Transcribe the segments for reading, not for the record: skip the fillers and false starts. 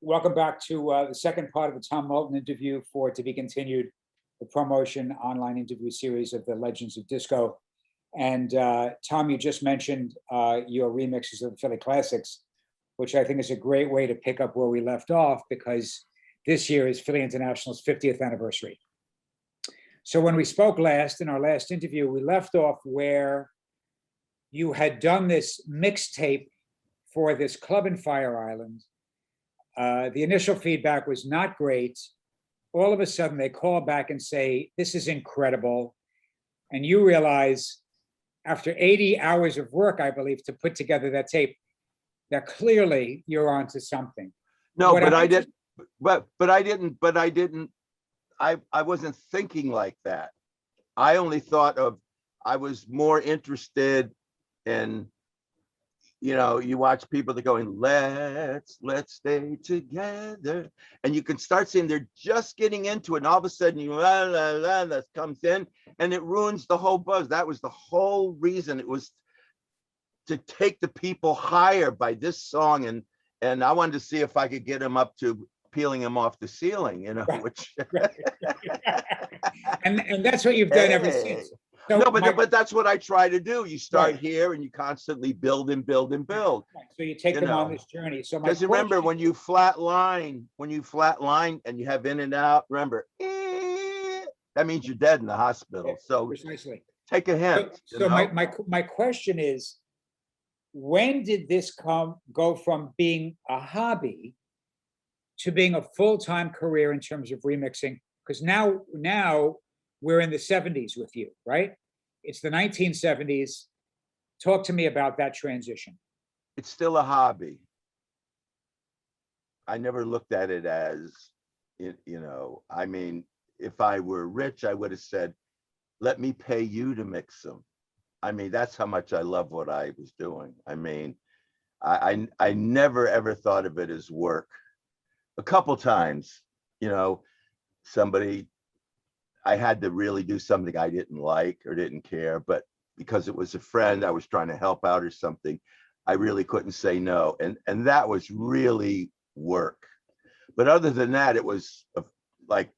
Welcome back to the second part of the Tom Moulton interview for To Be Continued, the ProMotion online interview series of the Legends of Disco. And Tom, you just mentioned your remixes of the Philly Classics, which I think is a great way to pick up where we left off, because this year is Philly International's 50th anniversary. So when we spoke last, in our last interview, we left off where you had done this mixtape for this club in Fire Island. The initial feedback was not great. All of a sudden, they call back and say, this is incredible. And you realize, after 80 hours of work, I believe, to put together that tape, that clearly you're onto something. No, but I didn't. But I didn't. I wasn't thinking like that. I only thought of, I was more interested in, you know, you watch people that going, let's stay together. And you can start seeing they're just getting into it. And all of a sudden you that comes in and it ruins the whole buzz. That was the whole reason. It was to take the people higher by this song. And I wanted to see if I could get them up to peeling him off the ceiling, you know, which and that's what you've done ever since. So no, but that's what I try to do. You start here and you constantly build and build and build. So you take them on this journey. So because remember, when you flatline and you have in and out, remember, that means you're dead in the hospital. So precisely. Take a hint. So my question is, when did this go from being a hobby to being a full-time career in terms of remixing? Because now we're in the 70s with you, right? It's the 1970s. Talk to me about that transition. It's still a hobby. I never looked at it as, you know, I mean, if I were rich, I would have said, let me pay you to mix them. I mean, that's how much I love what I was doing. I mean, I never, ever thought of it as work. A couple times, you know, I had to really do something I didn't like or didn't care, but because it was a friend I was trying to help out or something, I really couldn't say no. And that was really work. But other than that, it was like,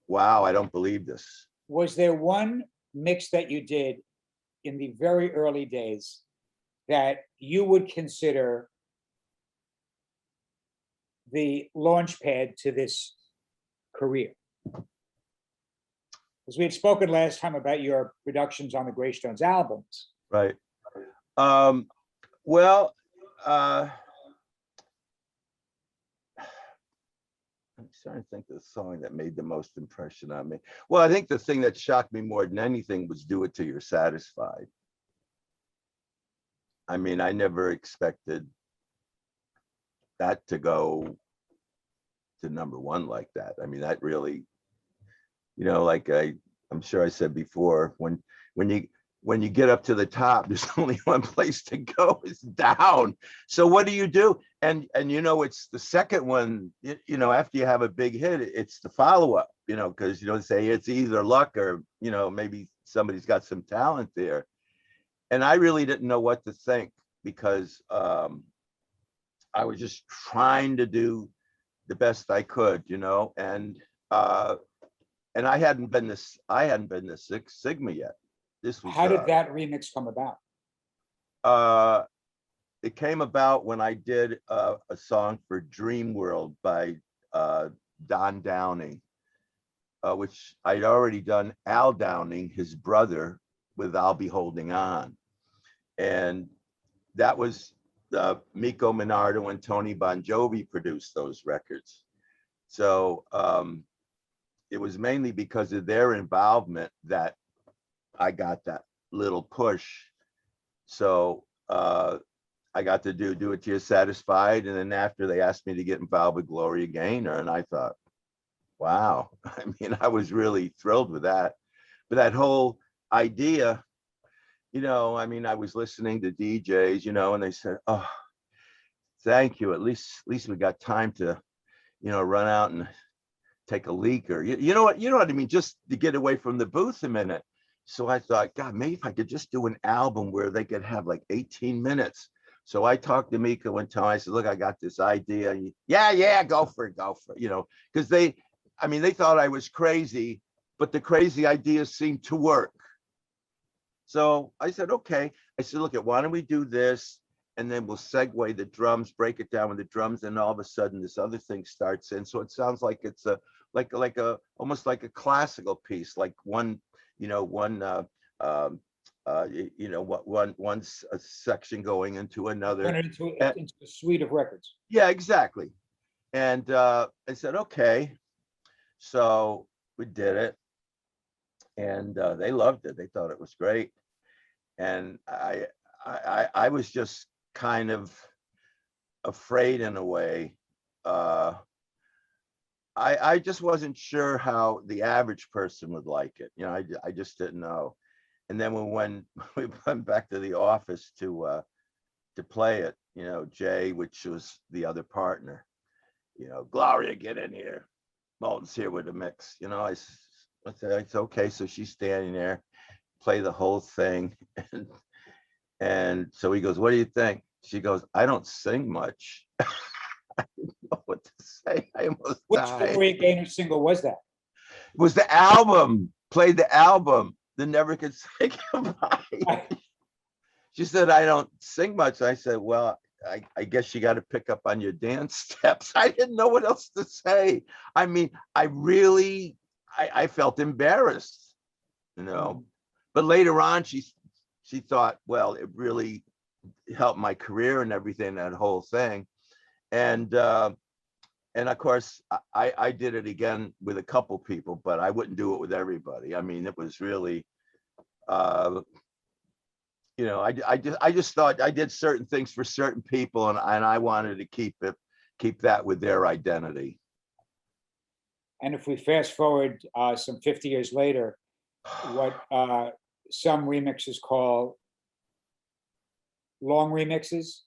wow, I don't believe this. Was there one mix that you did in the very early days that you would consider the launch pad to this career? Because we had spoken last time about your productions on the Greystones albums. Right. Well, I'm trying to think of the song that made the most impression on me. Well, I think the thing that shocked me more than anything was Do It Till You're Satisfied. I mean, I never expected that to go to #1 like that. I mean, that really, you know, like I'm sure I said before, when you get up to the top, there's only one place to go, is down. So what do you do? And you know, it's the second one, you know, after you have a big hit, it's the follow-up, you know, because you don't say it's either luck or, you know, maybe somebody's got some talent there. And I really didn't know what to think, because I was just trying to do the best I could, you know, and I hadn't been the Six Sigma yet. This was. How did that remix come about? It came about when I did a song for Dream World by Don Downing, which I'd already done Al Downing, his brother, with I'll Be Holding On. And that was Miko Minardo and Tony Bon Jovi produced those records. So it was mainly because of their involvement that I got that little push. So I got to do It Till You're Satisfied. And then after, they asked me to get involved with Gloria Gaynor. And I thought, wow, I mean, I was really thrilled with that. But that whole idea, you know, I mean, I was listening to DJs, you know, and they said, oh, thank you. At least we got time to, you know, run out and take a leak, or you know what I mean, just to get away from the booth a minute. So I thought, God, maybe if I could just do an album where they could have like 18 minutes So I talked to Mika one time. I said, look, I got this idea. Yeah, go for it, because I mean, they thought I was crazy, but the crazy ideas seemed to work. So I said, okay. I said, look, why don't we do this? And then we'll segue the drums, break it down with the drums, and all of a sudden this other thing starts in. So it sounds like it's almost like a classical piece, like one section going into another. Turn it into a suite of records. Yeah, exactly. And I said, okay. So we did it, and they loved it. They thought it was great. And I was just kind of afraid in a way. I just wasn't sure how the average person would like it. I just didn't know. And then when we went back to the office to play it, Jay, which was the other partner, Gloria, get in here. Moulton's here with the mix. I said, it's okay. So she's standing there, play the whole thing. And so he goes, what do you think? She goes, I don't sing much. I didn't know what to say. I almost died. Which Gloria Gaynor single was that? It was the album, played the album, The Never Could Say Goodbye. She said, I don't sing much. I said, well, I guess you got to pick up on your dance steps. I didn't know what else to say. I mean, I felt embarrassed, But later on, she thought, well, it really helped my career and everything, that whole thing. And of course, I did it again with a couple people, but I wouldn't do it with everybody. I mean, it was really, I just thought I did certain things for certain people, and I wanted to keep that with their identity. And if we fast forward some 50 years later, what some remixes call long remixes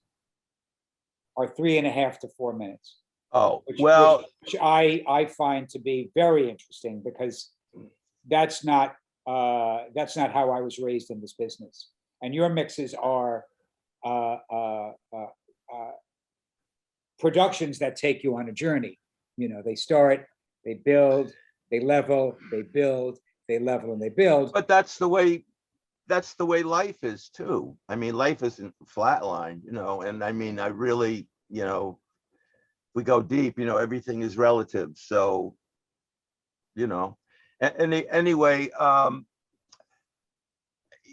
are 3.5 to 4 minutes. Oh, which I find to be very interesting, because that's not how I was raised in this business. And your mixes are productions that take you on a journey. They start, they build, they level, they build, they level, and they build. But that's the way life is too. I mean, life isn't flatline, and I mean, I really, we go deep, everything is relative. So, anyway,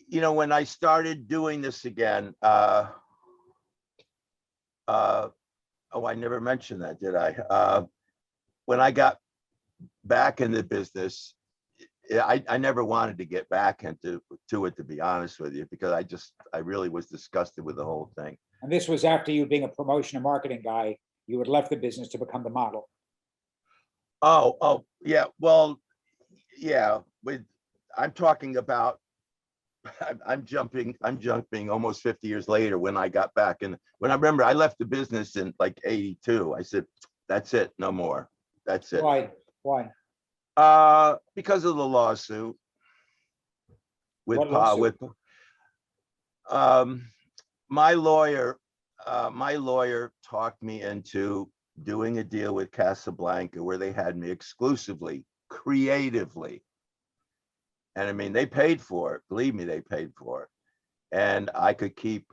when I started doing this again, I never mentioned that, did I? When I got back in the business, I never wanted to get back into it, to be honest with you, because I really was disgusted with the whole thing. And this was after you being a promotion and marketing guy, you had left the business to become the model. Oh, yeah. Well, yeah. I'm talking about. I'm jumping almost 50 years later when I got back, and when I remember I left the business in like 82. I said, "That's it, no more. That's it." Why? Because of the lawsuit with What lawsuit? my lawyer talked me into doing a deal with Casablanca where they had me exclusively creatively. And I mean, they paid for it. Believe me, they paid for it. And I could keep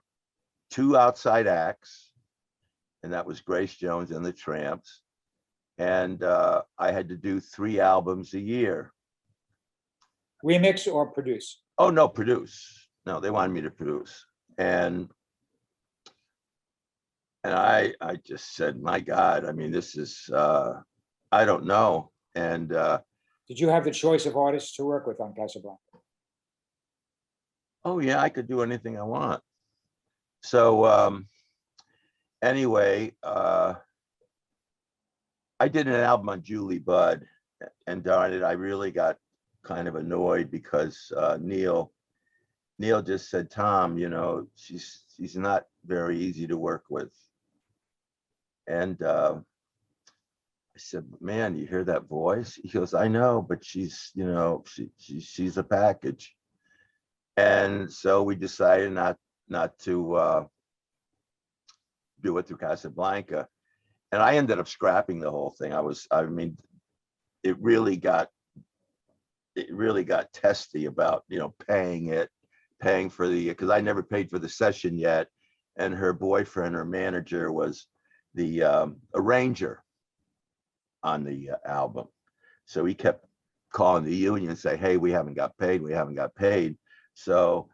2 outside acts, and that was Grace Jones and the Tramps. And I had to do 3 albums a year. Remix or produce? Oh, no, produce. No, they wanted me to produce. And I just said, my God, I mean, this is, I don't know. And did you have the choice of artists to work with on Casablanca? Oh, yeah, I could do anything I want. So anyway, I did an album on Julie Budd, and darn it, I really got kind of annoyed because Neil just said, Tom, she's not very easy to work with. And I said, man, you hear that voice? He goes, I know, but she's a package. And so we decided not to do it through Casablanca. And I ended up scrapping the whole thing. I mean, it really got testy about, paying for because I never paid for the session yet. And her boyfriend or manager was the arranger on the album. So he kept calling the union and say, hey, we haven't got paid. So,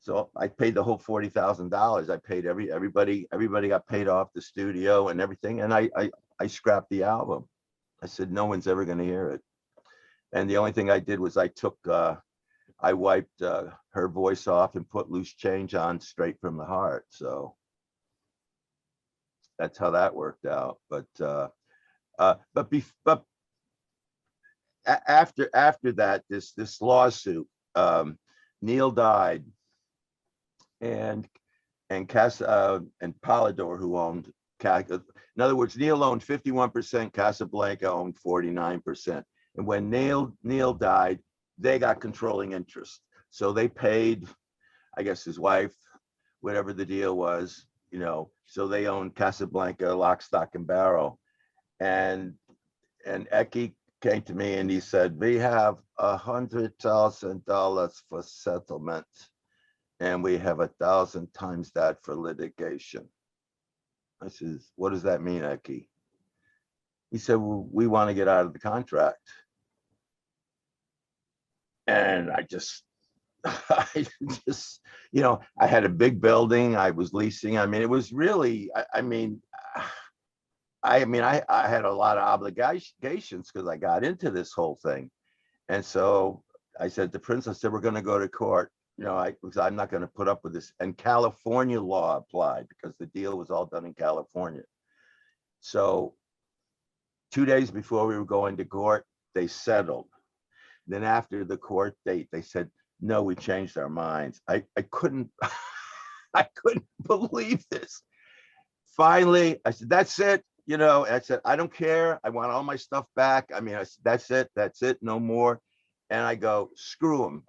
so I paid the whole $40,000. I paid everybody got paid off the studio and everything. And I scrapped the album. I said, no one's ever going to hear it. And the only thing I did was I wiped her voice off and put Loose Change on Straight from the Heart. So that's how that worked out. But after that, this lawsuit, Neil died, and Polydor, who owned, in other words, Neil owned 51%, Casablanca owned 49%. And when Neil died, they got controlling interest. So they paid, I guess, his wife, whatever the deal was, so they owned Casablanca, lock, stock, and barrel. And Eki came to me and he said, we have $100,000 for settlement, and we have 1,000 times that for litigation. I says, what does that mean, Eki? He said, well, we want to get out of the contract. And I just, I had a big building I was leasing. I mean, it was really, I had a lot of obligations because I got into this whole thing. And so I said to Prince, I said, we're going to go to court. I'm not going to put up with this. And California law applied because the deal was all done in California. So 2 days before we were going to court, they settled. Then after the court date, they said, no, we changed our minds. I couldn't, I couldn't believe this. Finally, I said, that's it. I said, I don't care. I want all my stuff back. I mean, I said, that's it, no more. And I go, screw them.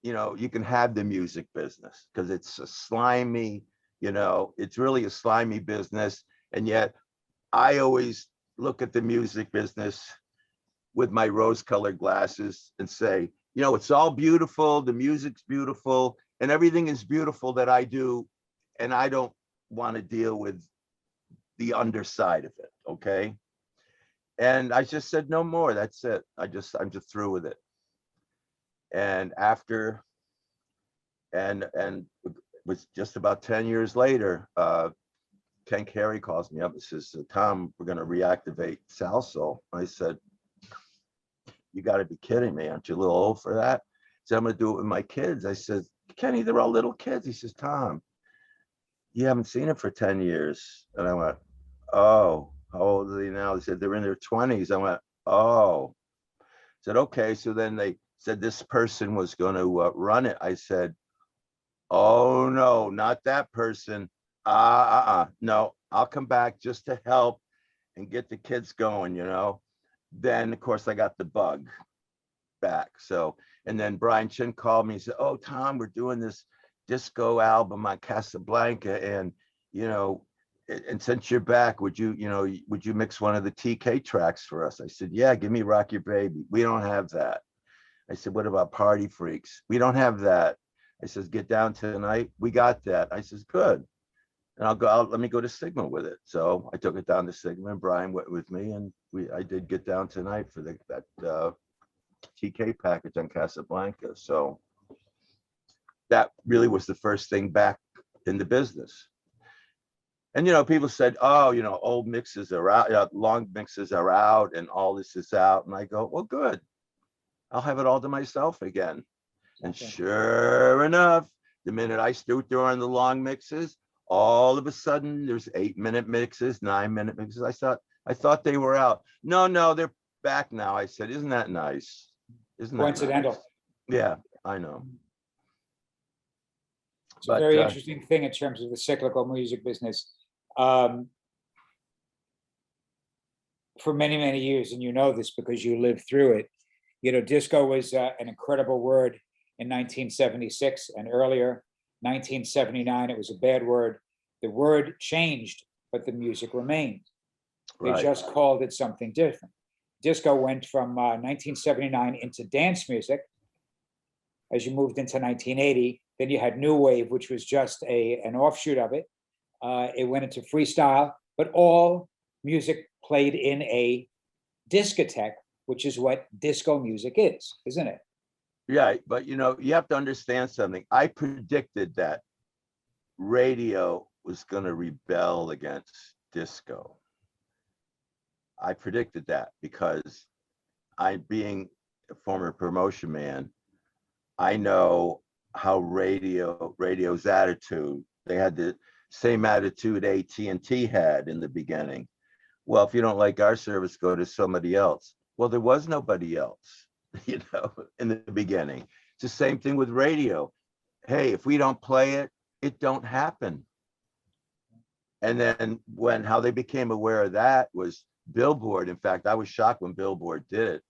You can have the music business because it's a slimy, it's really a slimy business. And yet I always look at the music business with my rose-colored glasses and say, it's all beautiful. The music's beautiful and everything is beautiful that I do. And I don't want to deal with the underside of it. Okay. And I just said, no more. That's it. I'm just through with it. And it was just about 10 years later, Ken Carey calls me up and says, Tom, we're going to reactivate Salsoul. I said, you got to be kidding me. Aren't you a little old for that? So I'm going to do it with my kids. I said, Kenny, they're all little kids. He says, Tom, you haven't seen it for 10 years. And I went, oh, how old are they now? They said they're in their 20s. I went, oh. I said, okay. So then they said this person was going to run it. I said, oh, no, not that person. No, I'll come back just to help and get the kids going, Then, of course, I got the bug back. So, and then Brian Chin called me and said, oh, Tom, we're doing this disco album on Casablanca. And, and since you're back, would you mix one of the TK tracks for us? I said, yeah, give me Rock Your Baby. We don't have that. I said, what about Party Freaks? We don't have that. I says, Get Down Tonight. We got that. I says, good. And let me go to Sigma with it. So I took it down to Sigma and Brian went with me and I did Get Down Tonight for that TK package on Casablanca. So that really was the first thing back in the business. And, people said, oh, old mixes are out, long mixes are out and all this is out. And I go, well, good. I'll have it all to myself again. And sure enough, the minute I start doing the long mixes, all of a sudden there's 8-minute mixes, 9-minute mixes. I thought they were out. No, they're back now. I said, isn't that nice? Isn't that Coincidental. nice? Yeah, I know. It's a very interesting thing in terms of the cyclical music business. For many, many years, and you know this because you lived through it, disco was an incredible word in 1976 and earlier. 1979, it was a bad word. The word changed, but the music remained. They Right. just called it something different. Disco went from 1979 into dance music. As you moved into 1980, then you had new wave, which was just an offshoot of it. It went into freestyle, but all music played in a discotheque, which is what disco music is, isn't it? Yeah, but you know, you have to understand something. I predicted that radio was going to rebel against disco. I predicted that because I, being a former promotion man, I know how radio's attitude. They had the same attitude AT&T had in the beginning. Well, if you don't like our service, go to somebody else. Well, there was nobody else, you know, in the beginning. It's the same thing with radio. Hey, if we don't play it, it don't happen. And then how they became aware of that was Billboard. In fact, I was shocked when Billboard did it.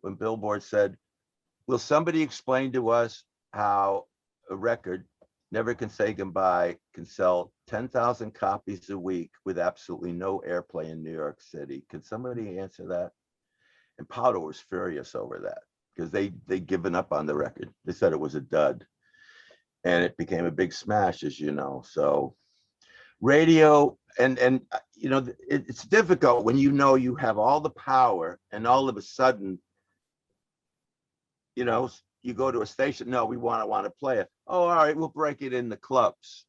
When Billboard said, will somebody explain to us how a record, Never Can Say Goodbye, can sell 10,000 copies a week with absolutely no airplay in New York City? Can somebody answer that? And Powder was furious over that because they'd given up on the record. They said it was a dud. And it became a big smash, as you know. So radio, and you know, it's difficult when you know you have all the power and all of a sudden, you know, you go to a station, no, we want to play it. Oh, all right, we'll break it in the clubs.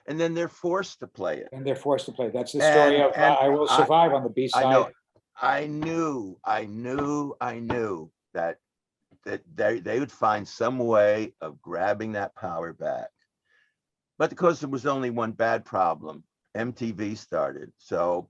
And then they're forced to play it. And they're forced to play. That's the story of I Will Survive on the B side. I know. I knew that they would find some way of grabbing that power back. But because there was only one bad problem, MTV started. So,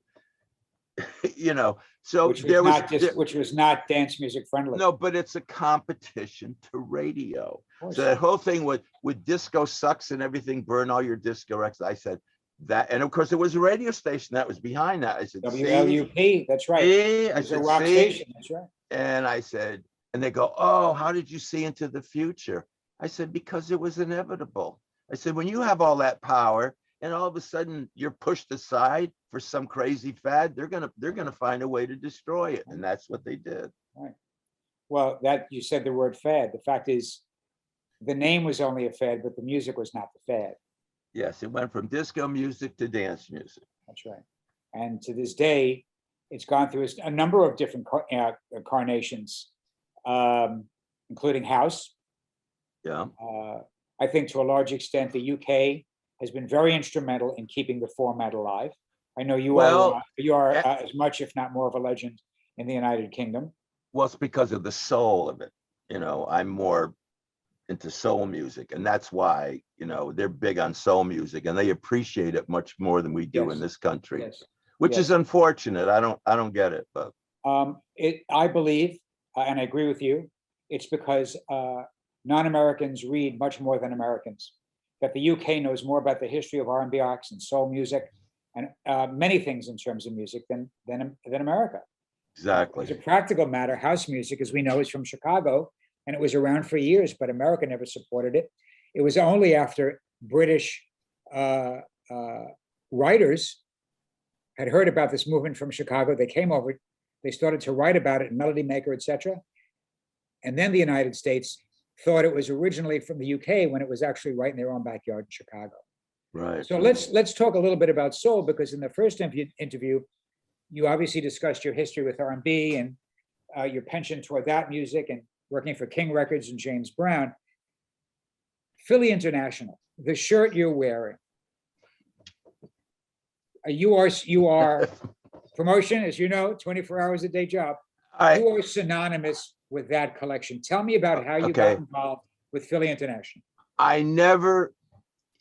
you know, so which was not dance music friendly. No, but it's a competition to radio. So that whole thing with disco sucks and everything, burn all your disco records. I said that, and of course, there was a radio station that was behind that. I said, WLUP, that's right. It's a rock station, that's right. And I said, and they go, oh, how did you see into the future? I said, because it was inevitable. I said, when you have all that power and all of a sudden you're pushed aside for some crazy fad, they're gonna find a way to destroy it. And that's what they did. Right. Well, that you said the word fad. The fact is, the name was only a fad, but the music was not the fad. Yes, it went from disco music to dance music. That's right. And to this day, it's gone through a number of different incarnations, including house. Yeah. I think to a large extent, the UK has been very instrumental in keeping the format alive. I know you are as much, if not more, of a legend in the United Kingdom. Well, it's because of the soul of it. You know, I'm more into soul music, and that's why, you know, they're big on soul music and they appreciate it much more than we do in this country, which is unfortunate. I don't get it, but I believe, and I agree with you, it's because non-Americans read much more than Americans, that the UK knows more about the history of R&B acts and soul music and many things in terms of music than America. Exactly. As a practical matter, house music, as we know, is from Chicago, and it was around for years, but America never supported it. It was only after British writers had heard about this movement from Chicago, they came over, they started to write about it in Melody Maker, etc. And then the United States thought it was originally from the UK when it was actually right in their own backyard in Chicago. Right. So let's talk a little bit about soul, because in the first interview, you obviously discussed your history with R&B and your penchant toward that music and working for King Records and James Brown. Philly International, the shirt you're wearing, you are promotion, as you know, 24 hours a day job. You are synonymous with that collection. Tell me about how you got involved with Philly International.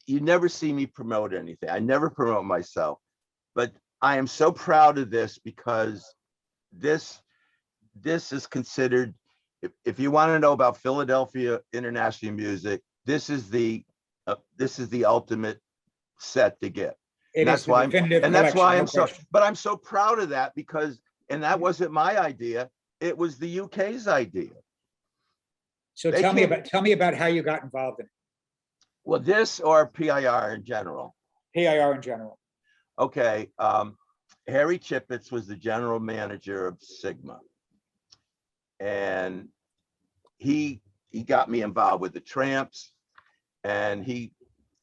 You never see me promote anything. I never promote myself, but I am so proud of this because this is considered, if you want to know about Philadelphia international music, this is the ultimate set to get. That's why I'm so proud of that, because, and that wasn't my idea, it was the UK's idea. So tell me about how you got involved in it. Well, this or PIR in general. PIR in general. Okay, Harry Chippets was the general manager of Sigma, and he got me involved with the Tramps, and he,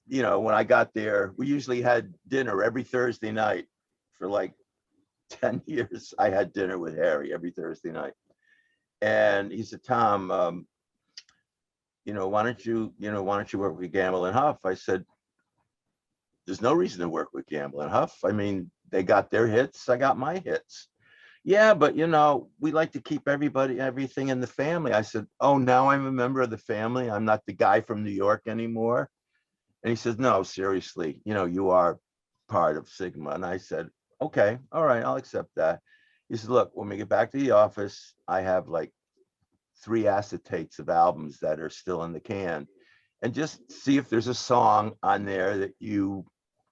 you know, when I got there, we usually had dinner every Thursday night for like 10 years. I had dinner with Harry every Thursday night, and he said, Tom, why don't you work with Gamble and Huff? I said, there's no reason to work with Gamble and Huff. I mean, they got their hits, I got my hits. Yeah, but we like to keep everything in the family. I said, oh, now I'm a member of the family. I'm not the guy from New York anymore. And he says, no, seriously, you are part of Sigma. And I said, okay, all right, I'll accept that. He said, look, when we get back to the office, I have like 3 acetates of albums that are still in the can, and just see if there's a song on there that you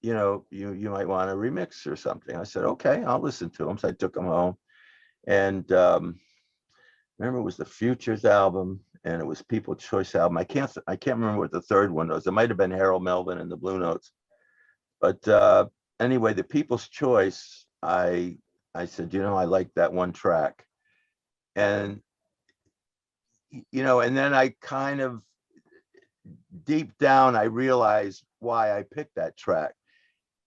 might want to remix or something. I said, okay, I'll listen to them. So I took them home, and remember, it was the Futures album, and it was People's Choice album. I can't remember what the third one was. It might have been Harold Melvin and the Blue Notes. But anyway, the People's Choice, I said, I like that one track. And and then I kind of, deep down, I realized why I picked that track,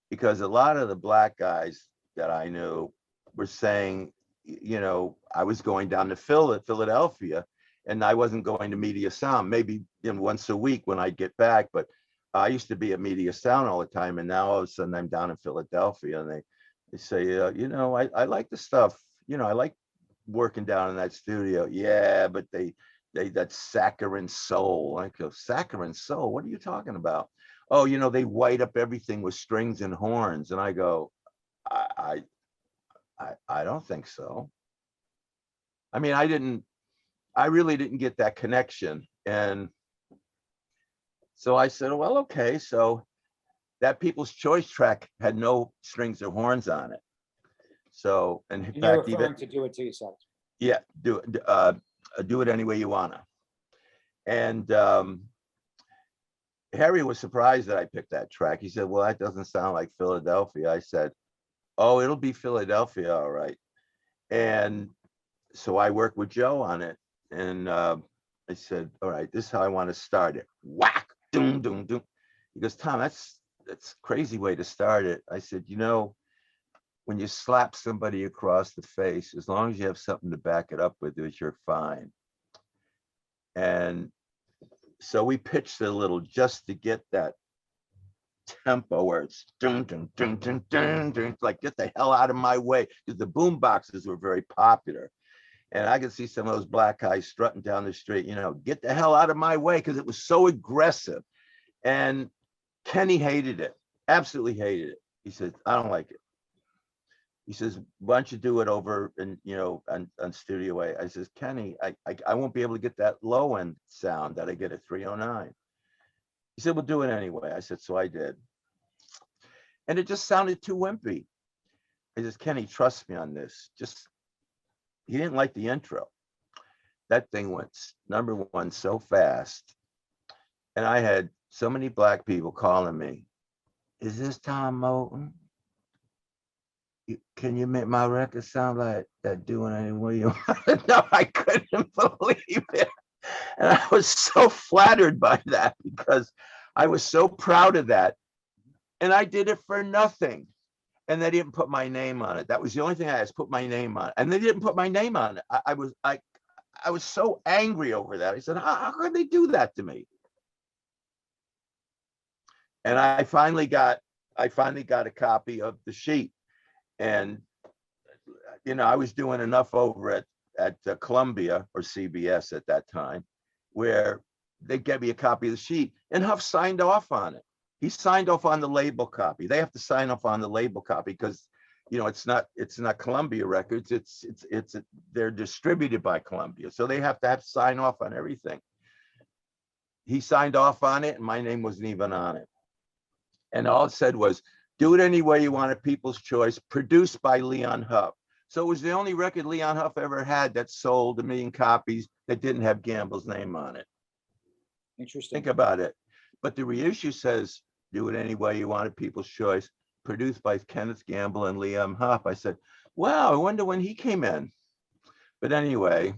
because a lot of the black guys that I knew were saying, I was going down to Philadelphia, and I wasn't going to Media Sound, maybe once a week when I'd get back. But I used to be at Media Sound all the time, and now all of a sudden I'm down in Philadelphia, and they say, I like the stuff, I like working down in that studio. Yeah, but they that saccharine soul. I go, saccharine soul? What are you talking about? Oh, they white up everything with strings and horns. And I go, I don't think so. I mean, I really didn't get that connection. And so I said, well, okay. So that People's Choice track had no strings or horns on it. So, and in You're fact, referring to Do It To Yourself. yeah, do it any way you wanna. And Harry was surprised that I picked that track. He said, well, that doesn't sound like Philadelphia. I said, oh, it'll be Philadelphia, all right. And so I worked with Joe on it, and I said, all right, this is how I want to start it. Whack, doom, doom, doom. He goes, Tom, that's a crazy way to start it. I said, when you slap somebody across the face, as long as you have something to back it up with, you're fine. And so we pitched it a little just to get that tempo where it's dun, dun, dun, dun, dun, dun, like, get the hell out of my way, because the boom boxes were very popular. And I could see some of those black guys strutting down the street, get the hell out of my way, because it was so aggressive. And Kenny hated it, absolutely hated it. He said, I don't like it. He says, why don't you do it over and on Studio A? I says, Kenny, I won't be able to get that low end sound that I get at 309. He said, well, do it anyway. I said, so I did. And it just sounded too wimpy. He says, Kenny, trust me on this. He didn't like the intro. That thing went #1 so fast. And I had so many black people calling me, is this Tom Moulton? Can you make my record sound like that? Doing anyway you want? No, I couldn't believe it. And I was so flattered by that, because I was so proud of that. And I did it for nothing. And they didn't put my name on it. That was the only thing I asked, put my name on it. And they didn't put my name on it. I was so angry over that. I said, how could they do that to me? And I finally got a copy of the sheet. And I was doing enough over at Columbia or CBS at that time, where they gave me a copy of the sheet, and Huff signed off on it. He signed off on the label copy. They have to sign off on the label copy because it's not Columbia Records. They're distributed by Columbia, so they have to sign off on everything. He signed off on it, and my name wasn't even on it. And all it said was, do it any way you want it, People's Choice, produced by Leon Huff. So it was the only record Leon Huff ever had that sold 1 million copies that didn't have Gamble's name on it. Interesting. Think about it. But the reissue says Do It Any Way You Want, People's Choice, produced by Kenneth Gamble and Liam Huff. I said, wow, I wonder when he came in. But anyway,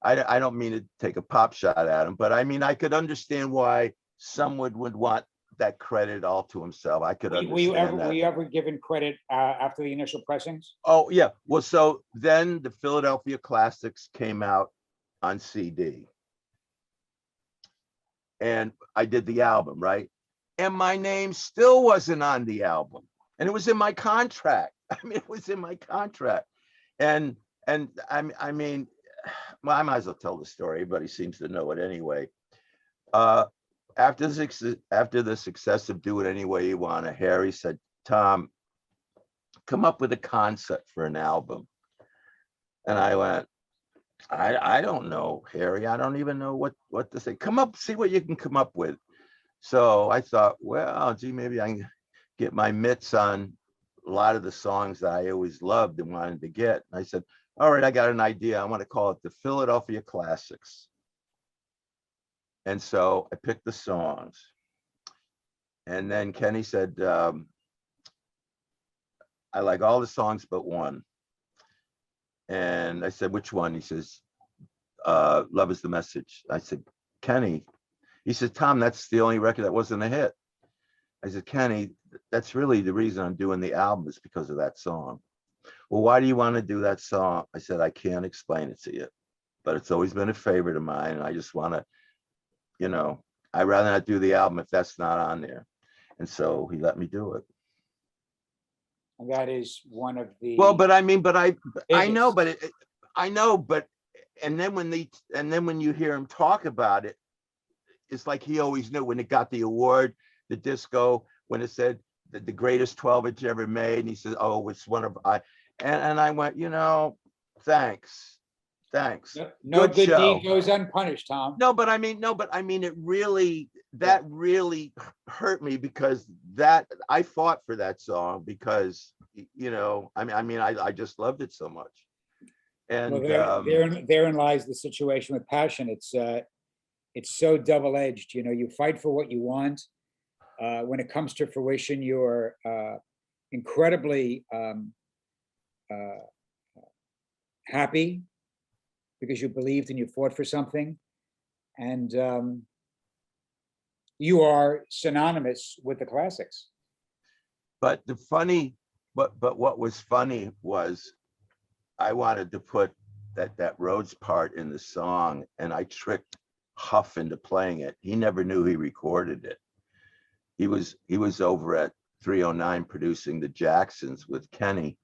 I don't mean to take a pop shot at him, but I mean, I could understand why someone would want that credit all to himself. I could understand Were that. you ever given credit after the initial pressings? Oh, yeah. Well, so then the Philadelphia Classics came out on CD. And I did the album, right? And my name still wasn't on the album. And it was in my contract. I mean, it was in my contract. And I mean, well, I might as well tell the story, but he seems to know it anyway. After the success of Do It Any Way You Want, Harry said, Tom, come up with a concept for an album. And I went, I don't know, Harry. I don't even know what to say. Come up, see what you can come up with. So I thought, well, gee, maybe I can get my mitts on a lot of the songs that I always loved and wanted to get. And I said, all right, I got an idea. I want to call it the Philadelphia Classics. And so I picked the songs. And then Kenny said, I like all the songs but one. And I said, which one? He says, Love Is the Message. I said, Kenny. He said, Tom, that's the only record that wasn't a hit. I said, Kenny, that's really the reason I'm doing the album, is because of that song. Well, why do you want to do that song? I said, I can't explain it to you, but it's always been a favorite of mine. And I just want to, you know, I'd rather not do the album if that's not on there. And so he let me do it. And that is one of the. Well, but I mean, but I know, biggest. but I know, but, and then when you hear him talk about it, it's like he always knew when it got the award, the disco, when it said the greatest 12-inch ever made, and he said, oh, it's one of and I went, you know, thanks. No good show. deed goes unpunished, Tom. No, but I mean, it really, that really hurt me, because that I fought for that song, because, you know, I mean, I just loved it so much. And well, therein lies the situation with passion. It's so double-edged. You know, you fight for what you want. When it comes to fruition, you're incredibly happy because you believed and you fought for something. And you are synonymous with the classics. But what was funny was I wanted to put that Rhodes part in the song, and I tricked Huff into playing it. He never knew he recorded it. He was over at 309 producing the Jacksons with Kenny.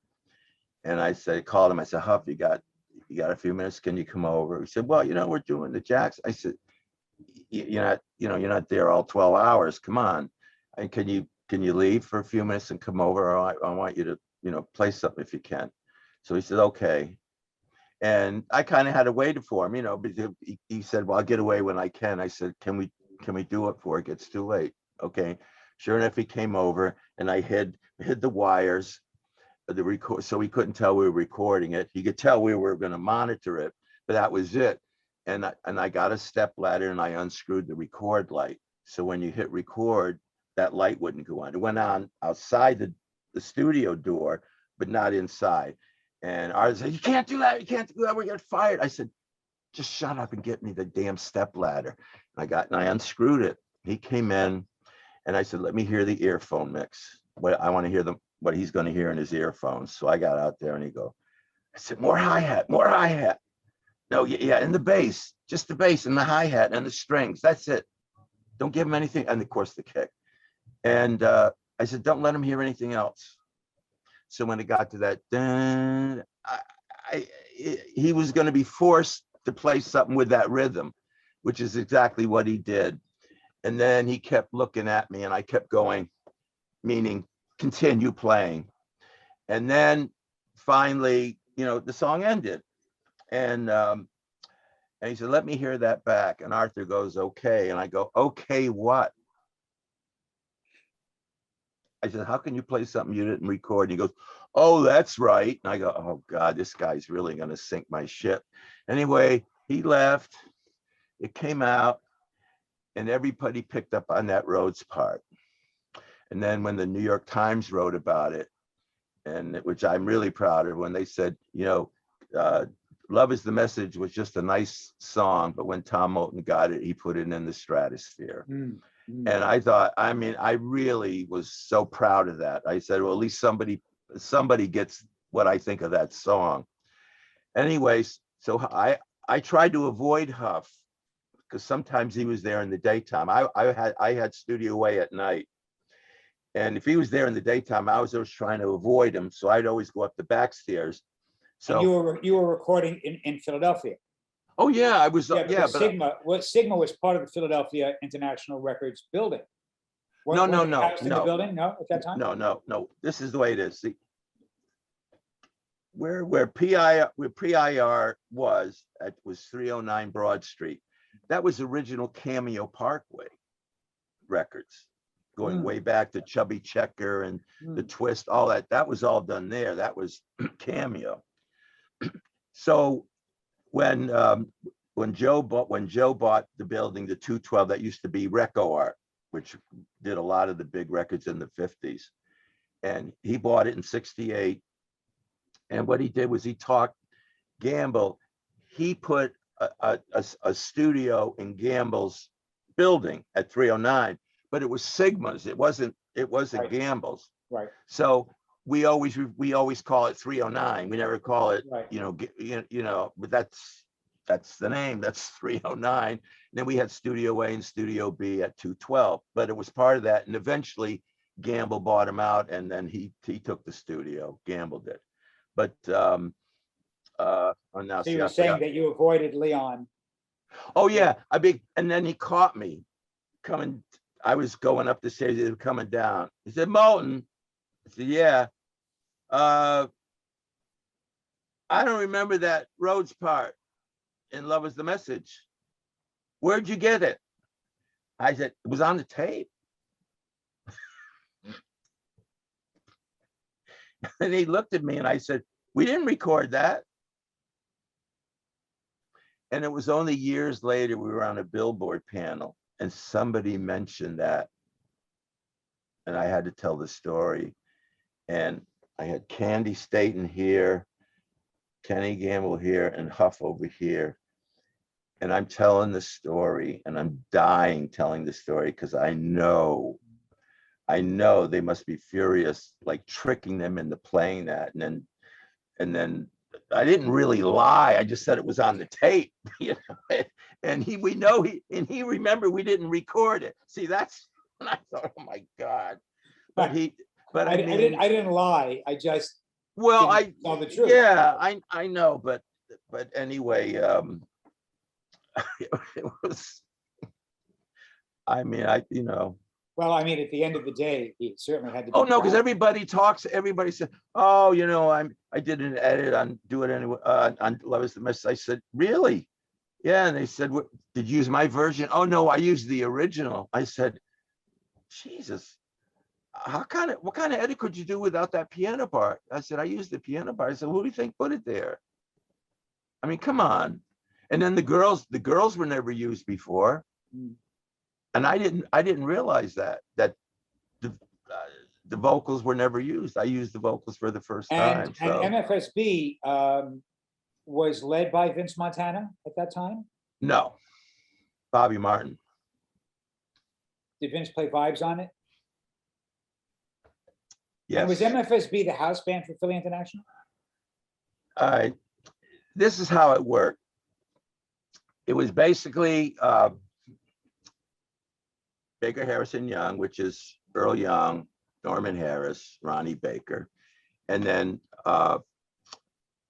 And I called him, I said, Huff, you got a few minutes? Can you come over? He said, well, you know, we're doing the Jacksons. I said, you're not there all 12 hours. Come on. And can you leave for a few minutes and come over? Or I want you to, you know, play something if you can. So he said, okay. And I kind of had to wait for him, you know, because he said, well, I'll get away when I can. I said, can we do it before it gets too late? Okay. Sure enough, he came over, and I hid the wires of the record, so he couldn't tell we were recording it. He could tell we were going to monitor it, but that was it. And I got a step ladder, and I unscrewed the record light. So when you hit record, that light wouldn't go on. It went on outside the studio door, but not inside. And I said, you can't do that. You can't do that. We get fired. I said, just shut up and get me the damn step ladder. And I unscrewed it. He came in, and I said, let me hear the earphone mix. I want to hear what he's going to hear in his earphones. So I got out there, and I said, more hi-hat. No, yeah, and the bass, just the bass and the hi-hat and the strings. That's it. Don't give him anything. And of course, the kick. And I said, don't let him hear anything else. So when it got to that, he was going to be forced to play something with that rhythm, which is exactly what he did. And then he kept looking at me, and I kept going, meaning continue playing. And then finally, you know, the song ended. And he said, let me hear that back. And Arthur goes, okay. And I go, okay, what? I said, how can you play something you didn't record? And he goes, oh, that's right. And I go, oh God, this guy's really going to sink my ship. Anyway, he left. It came out, and everybody picked up on that Rhodes part. And then when the New York Times wrote about it, and which I'm really proud of, when they said, you know, Love Is the Message was just a nice song, but when Tom Moulton got it, he put it in the stratosphere. And I thought, I mean, I really was so proud of that. I said, well, at least somebody gets what I think of that song. Anyways, so I tried to avoid Huff because sometimes he was there in the daytime. I had Studio A at night. And if he was there in the daytime, I was always trying to avoid him. So I'd always go up the back stairs. So and you were recording in Philadelphia. Oh yeah, I was. Yeah, Yeah, but Sigma was part of the Philadelphia International Records building. No. In the building? No, at that time. No. This is the way it is. See, where PIR was 309 Broad Street. That was original Cameo Parkway Records, going way back to Chubby Checker and the Twist, all that. That was all done there. That was Cameo. So when Joe bought the building, the 212, that used to be Reco Art, which did a lot of the big records in the 50s. And he bought it in 68. And what he did was he talked Gamble. He put a studio in Gamble's building at 309, but it was Sigma's. It wasn't right. Gamble's. Right. So we always call it 309. We never call it, right. But that's the name. That's 309. And then we had Studio A and Studio B at 212, but it was part of that. And eventually Gamble bought him out, and then he took the studio. Gamble did. But now, so you were saying that you avoided Leon. Oh yeah, and then he caught me coming. I was going up the stairs. He was coming down. He said, "Moulton." I said, "Yeah." I don't remember that Rhodes part in Love Is the Message. Where'd you get it? I said, it was on the tape. And he looked at me and I said, we didn't record that. And it was only years later, we were on a Billboard panel and somebody mentioned that. And I had to tell the story. And I had Candy Staten here, Kenny Gamble here, and Huff over here. And I'm telling the story, and I'm dying telling the story because I know they must be furious, like tricking them into playing that. And then I didn't really lie. I just said it was on the tape, And he remembered we didn't record it. See, that's when I thought, oh my God. But I didn't lie. I just tell the truth. Yeah, I know, but anyway, it was. I mean, Well, I mean, at the end of the day, he certainly had to. Oh no, because everybody said, oh, I did an edit on Do It Anyway on Love Is the Message. I said, really? Yeah, and they said, did you use my version? Oh no, I used the original. I said, Jesus. What kind of edit could you do without that piano part? I said, I used the piano part. I said, who do you think put it there? I mean, come on. And then the girls were never used before. And I didn't realize that the vocals were never used. I used the vocals for the first time. And MFSB was led by Vince Montana at that time? No, Bobby Martin. Did Vince play vibes on it? Yes. And was MFSB the house band for Philly International? All right. This is how it worked. It was basically Baker Harrison Young, which is Earl Young, Norman Harris, Ronnie Baker, and then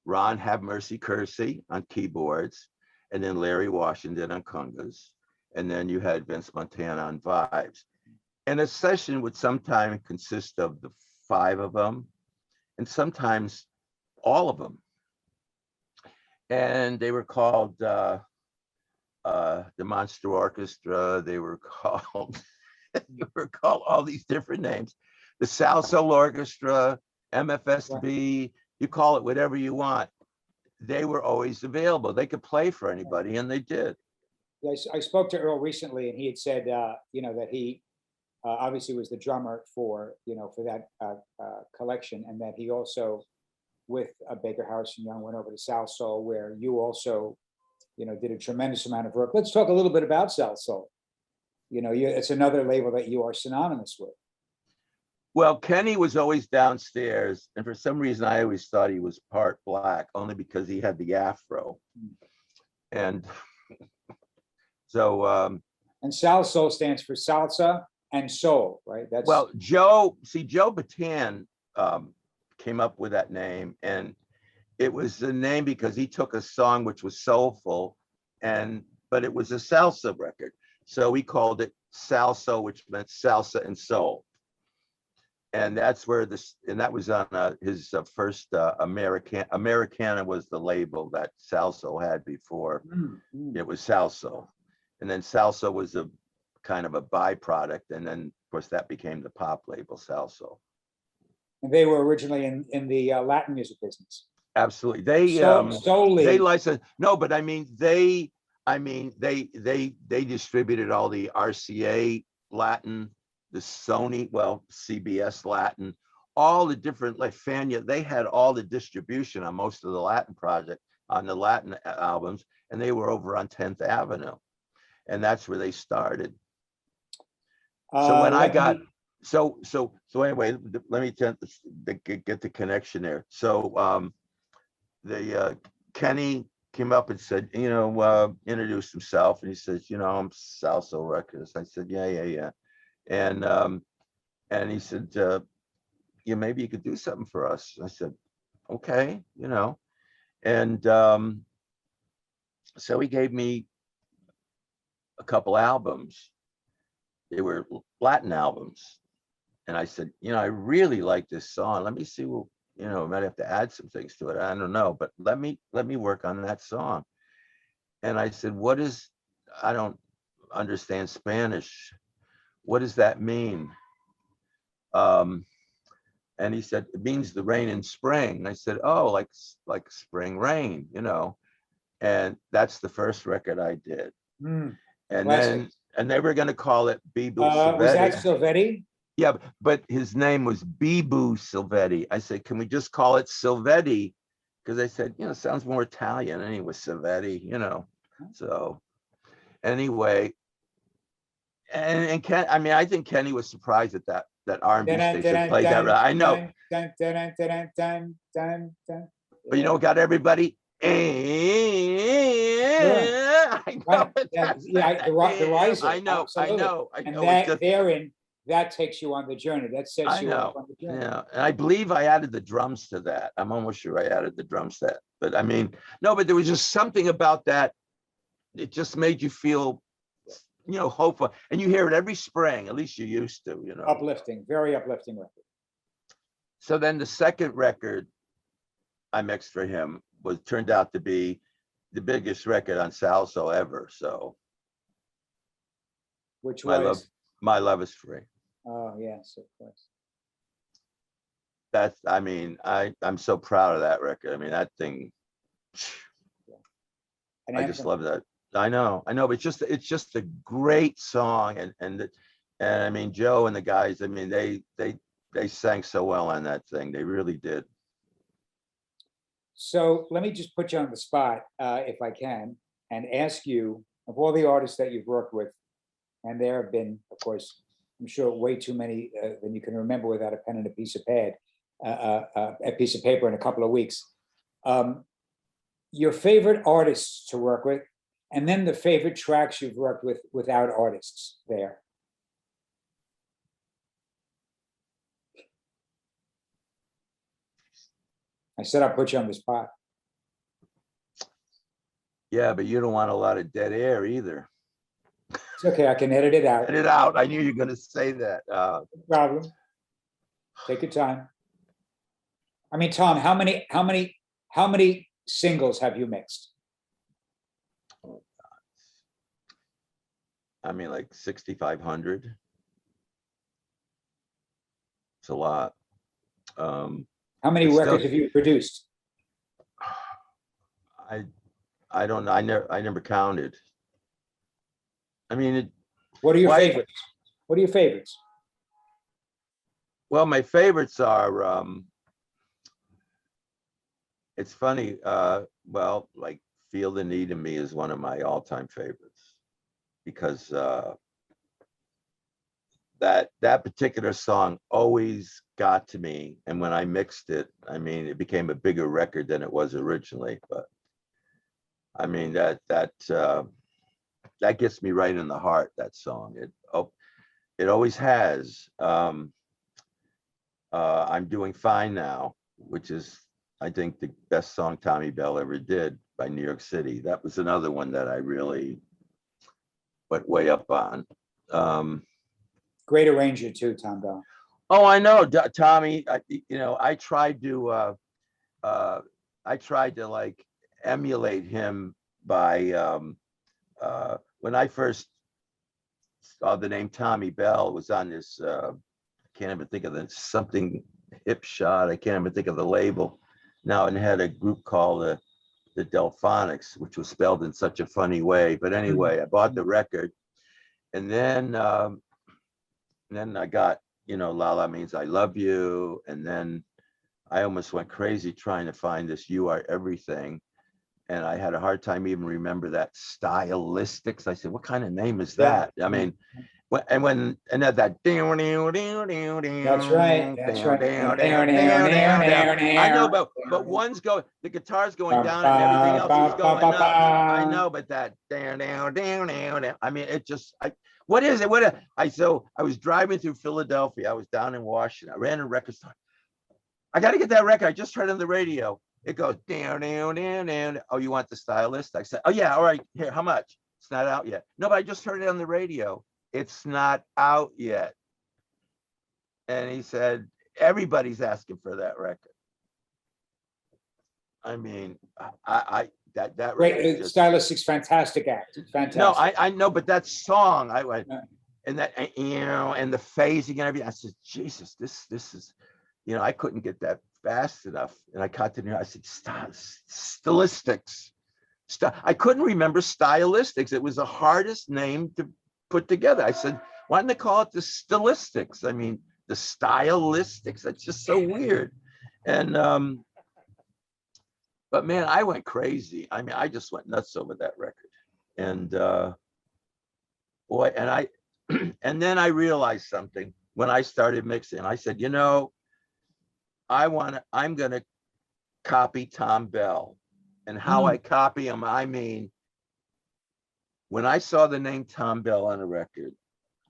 Ron Have Mercy Kersey on keyboards, and then Larry Washington on congas, and then you had Vince Montana on vibes. And a session would sometimes consist of the 5 of them, and sometimes all of them. And they were called the Monster Orchestra. They were called all these different names. The South Soul Orchestra, MFSB, you call it whatever you want. They were always available. They could play for anybody, and they did. Yeah, I spoke to Earl recently, and he had said, that he obviously was the drummer for, for that collection, and that he also, with Baker Harrison Young, went over to South Soul, where you also, did a tremendous amount of work. Let's talk a little bit about South Soul. It's another label that you are synonymous with. Well, Kenny was always downstairs, and for some reason, I always thought he was part black, only because he had the afro. And so, and South Soul stands for salsa and soul, right? That's well, Joe Bataan came up with that name, and it was the name because he took a song which was soulful, but it was a salsa record, so we called it Salsa, which meant salsa and soul. And that's where that was on his first Americana was the label that Salso had before. It was Salso, and then Salsa was a kind of a byproduct, and then of course that became the pop label Salso. And they were originally in the Latin music business. Absolutely, they solely they licensed. No, but I mean they distributed all the RCA Latin, the Sony, well, CBS Latin, all the different, like Fania, they had all the distribution on most of the Latin on the Latin albums, and they were over on 10th Avenue. And that's where they started. So when I got, so anyway, let me get the connection there. So Kenny came up and said, introduced himself, and he says, I'm Salso Records. I said, yeah. And he said, maybe you could do something for us. I said, okay, and so he gave me a couple albums. They were Latin albums, and I said, I really like this song. Let me see. Well, I might have to add some things to it. I don't know, but let me work on that song. And I said, I don't understand Spanish. What does that mean? And he said, it means the rain in spring. And I said, oh, like spring rain, and that's the first record I did. And classic. then they were going to call it Bibu Silvetti. Was that Silvetti? Yeah, but his name was Bibu Silvetti. I said, can we just call it Silvetti? Because I said, it sounds more Italian. And he was Silvetti, So anyway, and Ken, I think Kenny was surprised at that R&B station played that. I know. But got everybody. I know. The riser. I know. And that takes you on the journey. That sets you up on the journey. Yeah, and I believe I added the drums to that. I'm almost sure I added the drums to that. But no, but there was just something about that. It just made you feel, hopeful. And you hear it every spring, at least you used to, Uplifting, very uplifting record. So then the second record I mixed for him turned out to be the biggest record on Salso ever. So, which was My Love Is Free. Oh yes, of course. That's, I'm so proud of that record. That thing. I just love that. I know, but it's just a great song, and Joe and the guys, they sang so well on that thing. They really did. So let me just put you on the spot, if I can, and ask you, of all the artists that you've worked with, and there have been, of course, I'm sure way too many than you can remember without a pen and a piece of a piece of paper in a couple of weeks. Your favorite artists to work with, and then the favorite tracks you've worked with without artists there. I said I'll put you on the spot. Yeah, but you don't want a lot of dead air either. It's okay, I can edit it out. Edit it out. I knew you were going to say that. No problem. Take your time. Tom, how many singles have you mixed? Oh, God. Like 6,500. It's a lot. How many records have you produced? I don't know. I never counted. What are your favorites? What are your favorites? Well, my favorites are, it's funny, well, like Feel the Need in Me is one of my all-time favorites because that particular song always got to me. And when I mixed it, I mean, it became a bigger record than it was originally. But I mean, that gets me right in the heart, that song. It always has. I'm Doing Fine Now, which is, I think, the best song Tommy Bell ever did by New York City. That was another one that I really went way up on. Great arranger too, Tom Bell. Oh, I know, Tommy. I tried to like emulate him by when I first saw the name Tommy Bell. It was on this. I can't even think of something hip shot. I can't even think of the label now. And it had a group called the Delphonics, which was spelled in such a funny way. But anyway, I bought the record, and then I got, La La Means I Love You, and then I almost went crazy trying to find this You Are Everything. And I had a hard time even remember that Stylistics. I said, what kind of name is that? I mean, and that That's right. That's right. I know, but one's going, the guitar's going down and everything else is going up. I know, but that I mean, it just, what is it? So I was driving through Philadelphia. I was down in Washington. I ran a record store. I got to get that record. I just heard it on the radio. It goes down. Oh, you want the Stylist? I said, oh yeah, all right. Here, how much? It's not out yet. No, but I just heard it on the radio. It's not out yet. And he said, everybody's asking for that record. I mean, that great. Stylistics, fantastic act. Fantastic. No, I know, but that song, and that, and the phasing and everything. I said, Jesus, this is, I couldn't get that fast enough. And I caught the, I said, Stylistics. I couldn't remember Stylistics. It was the hardest name to put together. I said, why didn't they call it the Stylistics? I mean, the Stylistics. That's just so weird. And but man, I went crazy. I mean, I just went nuts over that record. And boy, and I and then I realized something when I started mixing. I said, I'm gonna copy Tom Bell. And how I copy him, I mean, when I saw the name Tom Bell on a record,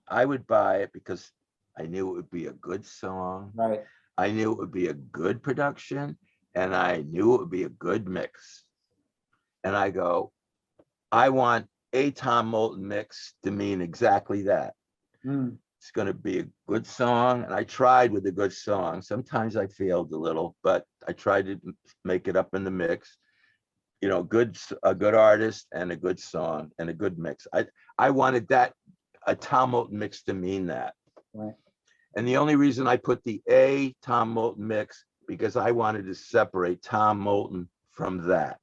I would buy it because I knew it would be a good song. Right. I knew it would be a good production, and I knew it would be a good mix. And I go, I want a Tom Moulton mix to mean exactly that. It's going to be a good song. And I tried with a good song. Sometimes I failed a little, but I tried to make it up in the mix. A good artist and a good song and a good mix. I wanted that, a Tom Moulton mix, to mean that. Right. And the only reason I put the A Tom Moulton mix, because I wanted to separate Tom Moulton from that.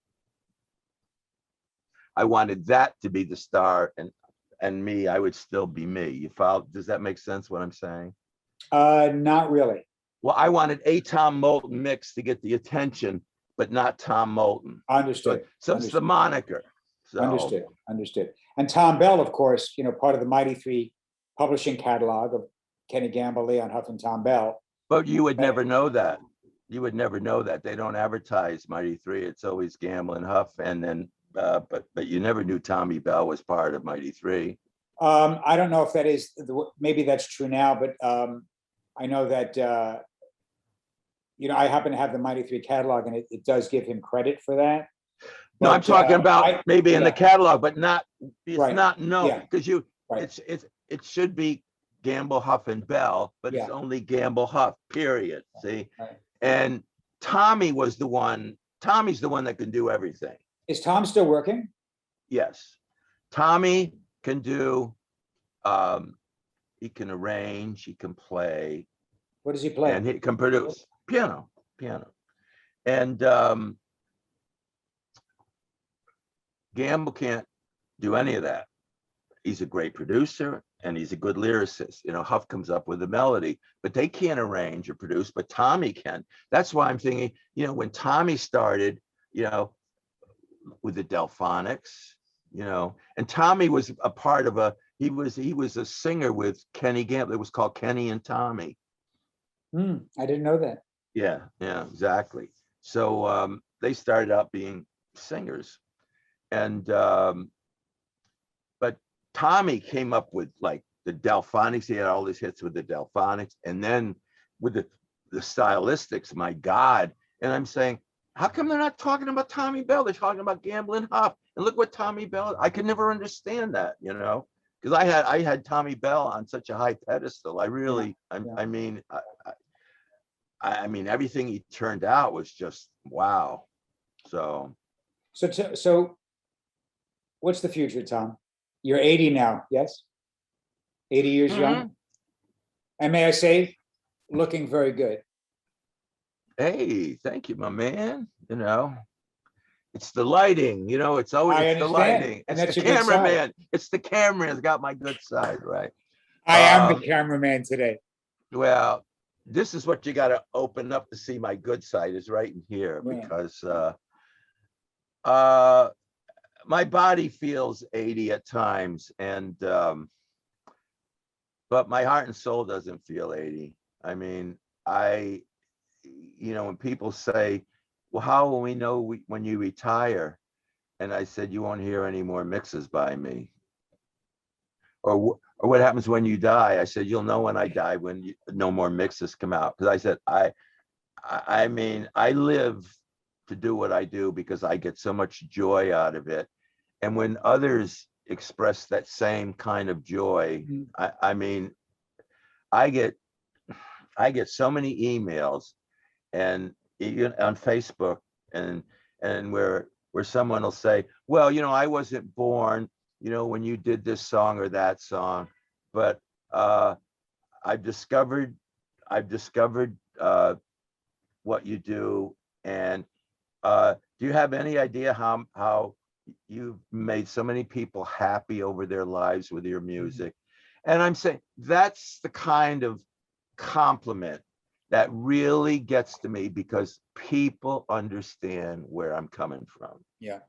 I wanted that to be the star, and me, I would still be me. You follow? Does that make sense what I'm saying? Not really. Well, I wanted a Tom Moulton mix to get the attention, but not Tom Moulton. Understood. So it's the moniker. So. Understood. And Tom Bell, of course, part of the Mighty Three publishing catalog of Kenny Gamble, Leon Huff, and Tom Bell. But you would never know that. You would never know that. They don't advertise Mighty Three. It's always Gamble and Huff, and then but you never knew Tommy Bell was part of Mighty Three. I don't know if that is, maybe that's true now, but I know that I happen to have the Mighty Three catalog, and it does give him credit for that. No, but, I'm talking about maybe in the catalog, but not. It's not known because it should be Gamble, Huff, and Bell, but it's only Gamble, Huff. Period. See, and Tommy's the one that can do everything. Is Tom still working? Yes, Tommy can do. He can arrange. He can play. What does he play? And he can produce piano. And Gamble can't do any of that. He's a great producer. and he's a good lyricist. Huff comes up with a melody, but they can't arrange or produce, but Tommy can. That's why I'm thinking, when Tommy started, with the Delphonics, and Tommy was a part of he was a singer with Kenny Gamble. It was called Kenny and Tommy. I didn't know that. Yeah, exactly. So they started out being singers, and but Tommy came up with like the Delphonics. He had all his hits with the Delphonics, and then with the stylistics, my God. And I'm saying, how come they're not talking about Tommy Bell? They're talking about Gamblin' Huff. And look what Tommy Bell, I could never understand that, because I had Tommy Bell on such a high pedestal. I really, I mean, I mean, everything he turned out was just wow. So what's the future, Tom? You're 80 now, yes? 80 years young. And may I say, looking very good. Hey, thank you, my man. It's the lighting, it's always the lighting. And it's that's the your good side. cameraman. It's the cameraman's got my good side, right? I am the cameraman today. Well, this is what you got to open up to see my good side is right in here, because my body feels 80 at times, and but my heart and soul doesn't feel 80. I mean, when people say, well, how will we know when you retire? And I said, you won't hear any more mixes by me. Or what happens when you die? I said, you'll know when I die, when no more mixes come out. Because I said, I mean, I live to do what I do because I get so much joy out of it. And when others express that same kind of joy, I mean, I get so many emails and on Facebook and where someone will say, well, I wasn't born, when you did this song or that song, but I've discovered what you do. And do you have any idea how you've made so many people happy over their lives with your music? And I'm saying that's the kind of compliment that really gets to me, because people understand where I'm coming from. Yeah.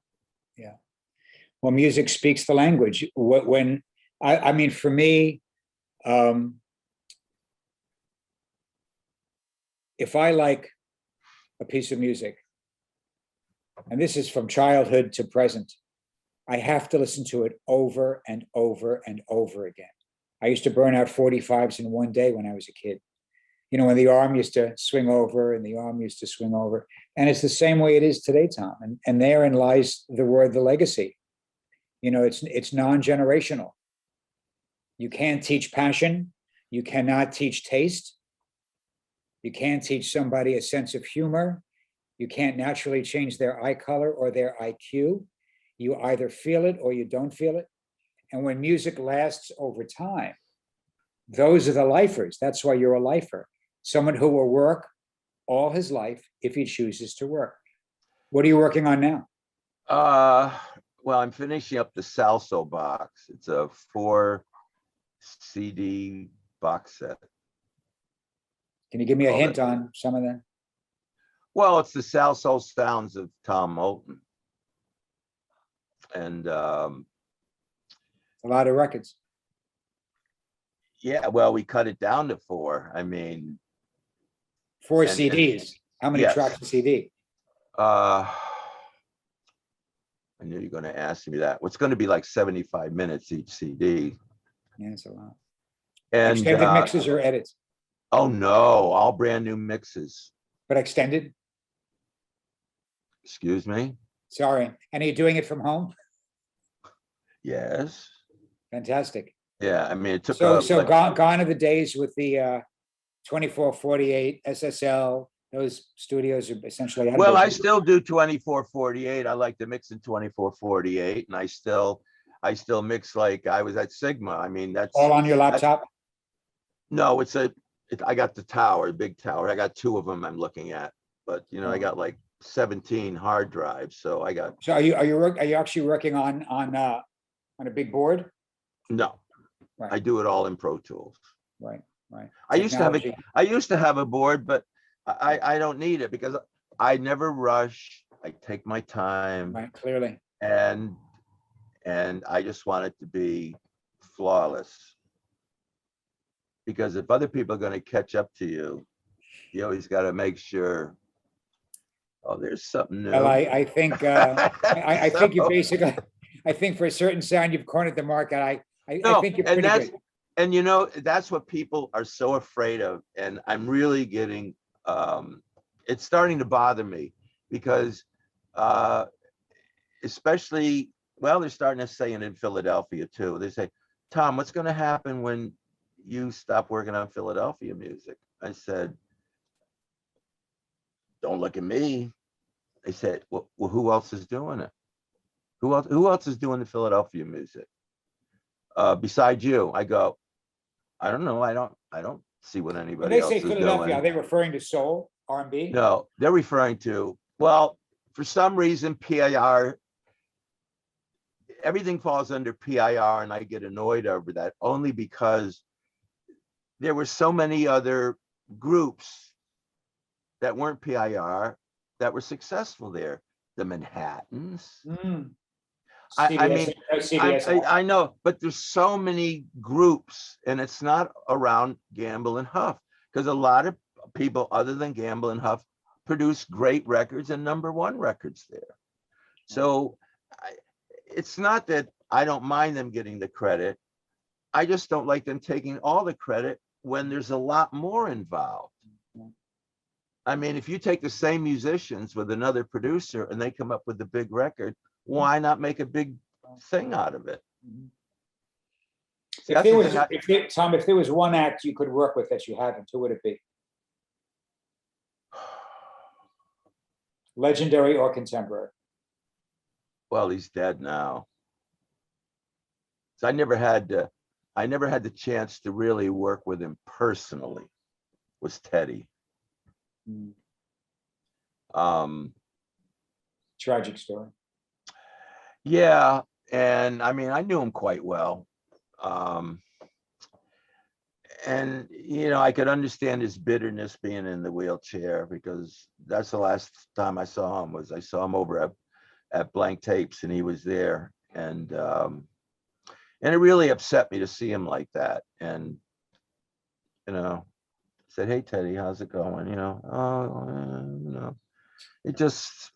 Well, music speaks the language. When I mean, for me, if I like a piece of music, and this is from childhood to present, I have to listen to it over and over and over again. I used to burn out 45s in one day when I was a kid. When the arm used to swing over and the arm used to swing over. And it's the same way it is today, Tom. And therein lies the word, the legacy. It's non-generational. You can't teach passion. You cannot teach taste. You can't teach somebody a sense of humor. You can't naturally change their eye color or their IQ. You either feel it or you don't feel it. And when music lasts over time, those are the lifers. That's why you're a lifer. Someone who will work all his life if he chooses to work. What are you working on now? Well, I'm finishing up the Salso box. It's a 4 CD box set. Can you give me a hint on some of them? Well, it's the Salso sounds of Tom Moulton. And a lot of records. Yeah, well, we cut it down to 4. I mean, 4 CDs. How many tracks a CD? I knew you were going to ask me that. What's going to be like 75 minutes each CD. Yeah, it's a lot. And extended mixes or edits? Oh no, all brand new mixes. But extended? Excuse me? Sorry. And are you doing it from home? Yes. Fantastic. Yeah, I mean, it took so like, gone are the days with the 2448 SSL. Those studios are essentially. Well, I still do 2448. I like to mix in 2448, and I still mix like I was at Sigma. I mean, that's all on your laptop. No, I got the tower, big tower. I got 2 of them I'm looking at, but I got like 17 hard drives. So I got. So are you actually working on a big board? No. I do it all in Pro Tools. Right, right. I used to have Technology. I used to have a board, but I don't need it because I never rush. I take my time, Right, clearly. and I just want it to be flawless. Because if other people are going to catch up to you, you always got to make sure, oh, there's something new. Well, I think I think you So- basically, I think for a certain sound, you've cornered the market. I No, think you're and pretty good. and you know, that's what people are so afraid of. And I'm really getting, it's starting to bother me because, especially, well, they're starting to say it in Philadelphia too. They say, Tom, what's going to happen when you stop working on Philadelphia music? I said, don't look at me. They said, well, who else is doing it? Who else is doing the Philadelphia music? Besides you? I go, I don't know. I don't see what When anybody they else say is Philadelphia, are doing. they referring to soul, R&B? No, they're referring to, well, for some reason, PIR, everything falls under PIR, and I get annoyed over that only because there were so many other groups that weren't PIR that were successful there. The Manhattans. Mm. I mean, CBS. I know, but there's so many groups, and it's not around Gamble and Huff, because a lot of people other than Gamble and Huff produce great records and #1 records there. So it's not that I don't mind them getting the credit. I just don't like them taking all the credit when there's a lot more involved. I mean, if you take the same musicians with another producer and they come up with a big record, why not make a big thing out of it? See, If that's there the was, thing I- if there, Tom, if there was one act you could work with that you haven't, who would it be? Legendary or contemporary? well, he's dead now. So I never had the chance to really work with him personally, was Teddy. Mm. Um, Tragic story. yeah, and I mean, I knew him quite well. And you know, I could understand his bitterness being in the wheelchair, because that's the last time I saw him. I saw him over at Blank Tapes, and he was there, and it really upset me to see him like that. And you know, said, "Hey Teddy, how's it going?" You know, you know, it just,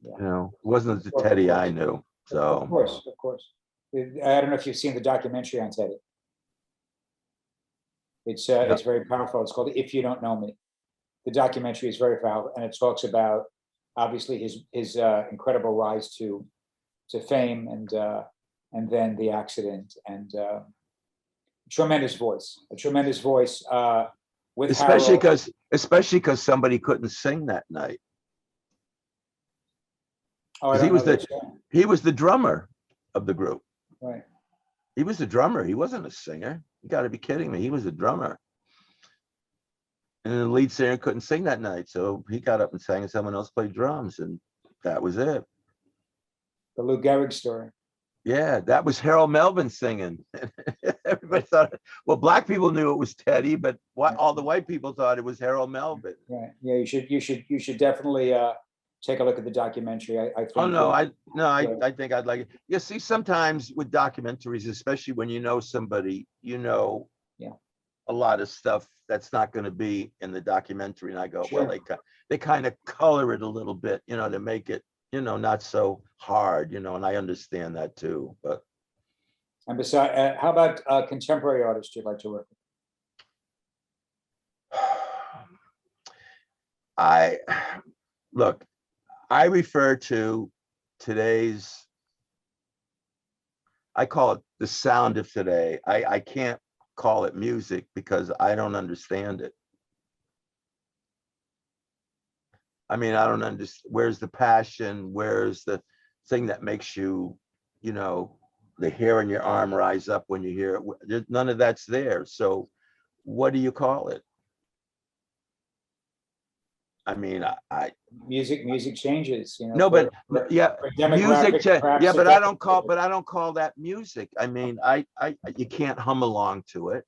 Yeah. you know, wasn't the Of course, Teddy of I course. knew. Of So course, of course. I don't know if you've seen the documentary on Teddy. It's very powerful. It's called "If You Don't Know Me." The documentary is very powerful, and it talks about obviously his incredible rise to fame, and then the accident, and tremendous voice, a tremendous voice with especially Harold. because somebody couldn't sing that night, Oh, I because don't know this. he was the drummer of the group. Right. He was the drummer. He wasn't a singer. You got to be kidding me. He was a drummer. And the lead singer couldn't sing that night. So he got up and sang, and someone else played drums. And that was it. The Lou Gehrig story. Yeah, that was Harold Melvin singing. Everybody thought, well, black people knew it was Teddy, but all the white people thought it was Harold Melvin. Right. Yeah, you should definitely take a look at the documentary. I think. Oh no, I think I'd like it. You see, sometimes with documentaries, especially when you know somebody, you know, Yeah. a lot of stuff that's not going to be in the documentary, and I go, Sure. well, they kind of color it a little bit, you know, to make it, you know, not so hard, you know, and I understand that too. But And besides, how about contemporary artists you'd like to work with? I look, I refer to today's, I call it the sound of today. I can't call it music because I don't understand it. I mean, I don't understand. Where's the passion? Where's the thing that makes you, you know, the hair on your arm rise up when you hear it? None of that's there. So what do you call it? I mean, Music changes, no, but yeah, for music, demographic, perhaps yeah, it but I doesn't. don't call that music. I mean, you can't hum along to it.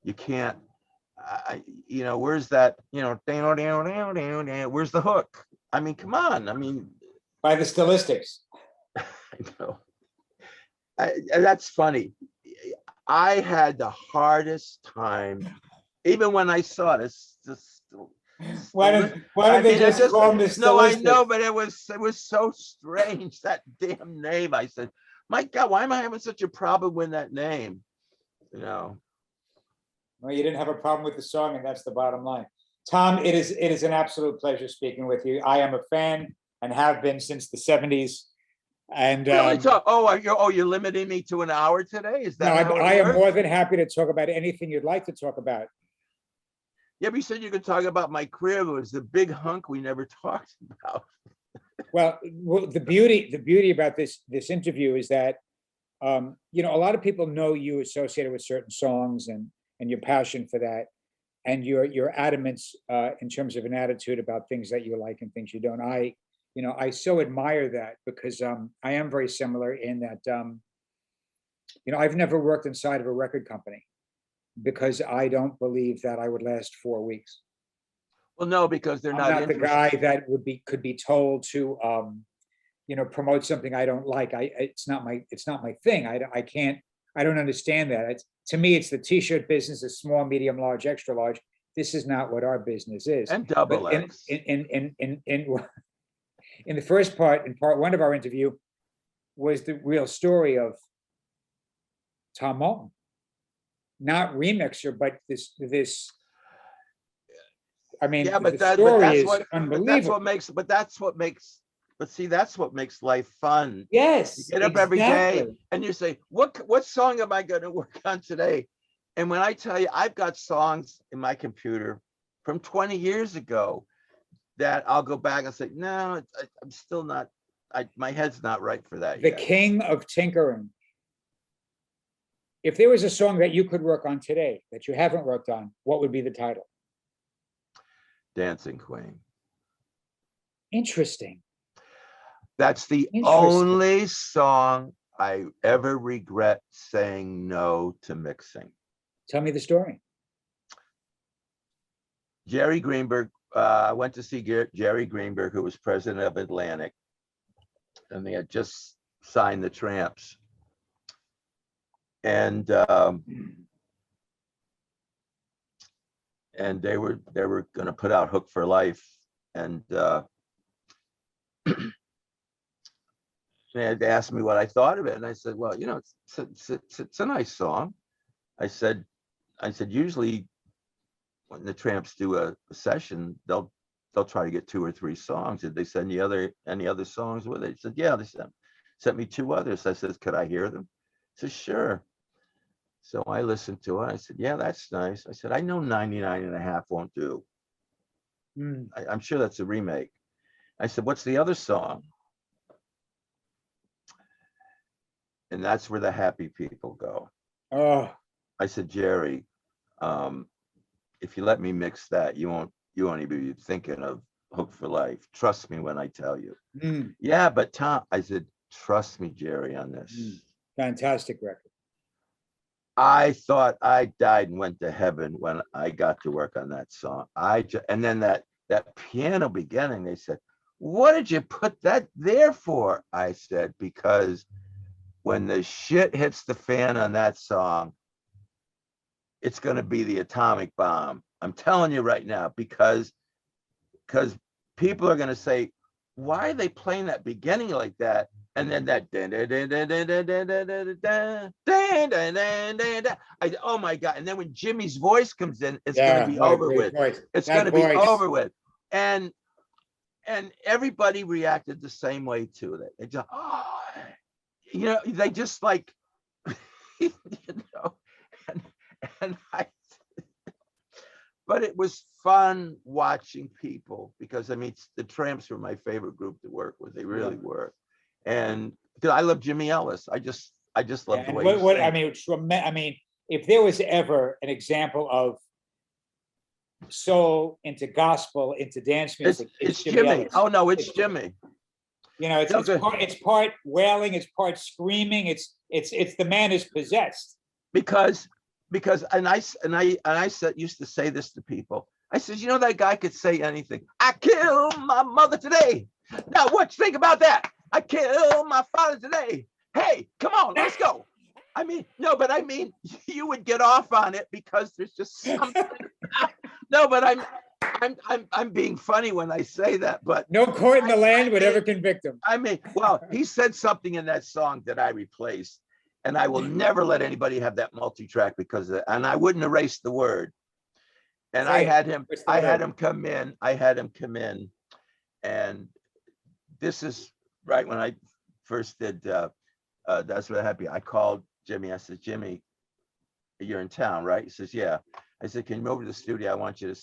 You can't, where's that, where's the hook? I mean, come on. I mean, By the stylistics. I know. That's funny. I had the hardest time, even when I saw this. Why don't they just call them the No, I know, stylistics? but it was so strange, that damn name. I said, my God, why am I having such a problem with that name? Well, you didn't have a problem with the song, and that's the bottom line. Tom, it is an absolute pleasure speaking with you. I am a fan and have been since the 70s. And Really talk. You're limiting me to an hour today? Is no, that how I it am works? more than happy to talk about anything you'd like to talk about. Yeah, but you said you could talk about my career, but it was the big hunk we never talked about. Well, the beauty about this interview is that a lot of people know you associated with certain songs and your passion for that, and your adamance in terms of an attitude about things that you like and things you don't. I so admire that, because I am very similar in that I've never worked inside of a record company, because I don't believe that I would last 4 weeks. Well, no, because they're I'm not not the interested. guy that could be told to promote something I don't like. It's not my thing. I don't understand that. To me, it's the t-shirt business, is small, medium, large, extra large. This is not what our business is. And double But X. in the first part, in part one of our interview, was the real story of Tom Moulton. Not remixer, but this. I mean, Yeah, the story is unbelievable. That's what makes life fun. Yes, You get up every day and you say, what song am I going to work on today? And when I tell you, I've got songs in my computer from 20 years ago that I'll go back and say, no, I'm still not, my head's not right for that The yet. king of tinkering. If there was a song that you could work on today that you haven't worked on, what would be the title? Dancing Queen. Interesting. That's the only song I ever regret saying no to mixing. Tell me the story. Jerry Greenberg, I went to see Jerry Greenberg, who was president of Atlantic, and they had just signed the Tramps. And they were going to put out Hook for Life, and they had asked me what I thought of it, and I said, well, it's a nice song. I said usually when the Tramps do a session, they'll try to get 2 or 3 songs. Did they send you any other songs with it? He said, yeah, they sent me 2 others. I said, could I hear them? He said, sure. So I listened to it. I said, yeah, that's nice. I said, I know 99 and a half won't do. I'm sure that's a remake. I said, what's the other song? And that's Where the Happy People Go. Oh. I said, Jerry, if you let me mix that, you won't even be thinking of Hook for Life. Trust me when I tell you. Yeah, but Tom, I said, trust me, Jerry, on this. Fantastic record. I thought I died and went to heaven when I got to work on that song. And then that piano beginning, they said, what did you put that there for? I said, because when the shit hits the fan on that song, it's going to be the atomic bomb. I'm telling you right now, because people are going to say, why are they playing that beginning like that? And then that, oh my God. And then when Jimmy's voice comes in, it's going to be over with. It's going to be over with. And everybody reacted the same way to it. They just, they just like, but it was fun watching people, because I mean, the Tramps were my favorite group to work with. They really were. And I love Jimmy Ellis. I just love the way I mean, if there was ever an example of soul, into gospel, into dance music. It's Jimmy. Ellis. Oh no, it's Jimmy. You know, it's part wailing, it's part screaming. It's the man is possessed. Because and I used to say this to people. I said, you know, that guy could say anything. I killed my mother today. Now what you think about that? I killed my father today. Hey, come on, let's go. I mean, no, but I mean, you would get off on it because there's just something. No, but I'm being funny when I say that, but no court in the land would ever convict him. I mean, well, he said something in that song that I replaced, and I will never let anybody have that multi-track because of that, and I wouldn't erase the word. And I had him come in, and this is right when I first did That's What Happy. I called Jimmy. I said, Jimmy, you're in town, right? He says, yeah. I said, can you come over to the studio? I want you to,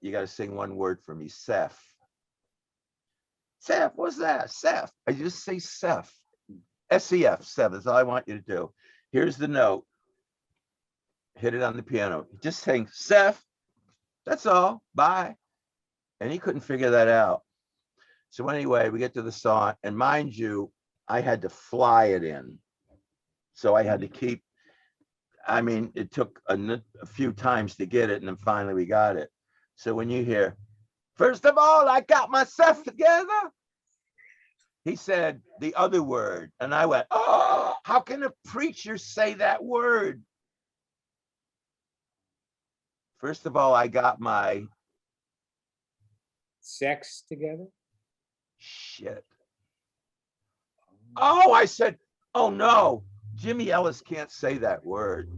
you got to sing one word for me, Seth. Seth, what's that? Seth. I just say Seth. S-E-F, Seth. That's all I want you to do. Here's the note. Hit it on the piano. Just saying, Seth. That's all. Bye. And he couldn't figure that out. So anyway, we get to the song, and mind you, I had to fly it in. So I had to keep, I mean, it took a few times to get it, and then finally we got it. So when you hear, first of all, I got myself together, he said the other word, and I went, oh, how can a preacher say that word? First of all, I got my sex together. Shit. Oh, I said, oh no, Jimmy Ellis can't say that word.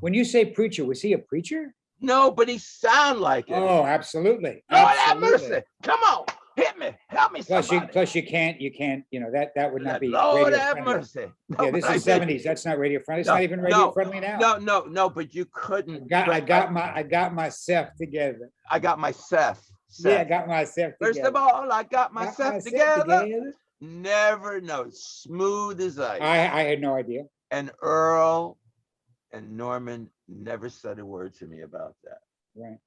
When you say preacher, was he a preacher? No, but he sound like it. Oh, absolutely. Lord have mercy. Come on, hit me, help me. Plus you can't, you know, that would not be. Lord have mercy. No, yeah, this is 70s. That's not radio friendly. It's not even radio friendly now. No, but you couldn't. I got myself together. I got myself. Yeah, I got myself together. First of all, I got myself together. Never know. Smooth as ice. I had no idea. And Earl and Norman never said a word to me about that. Right.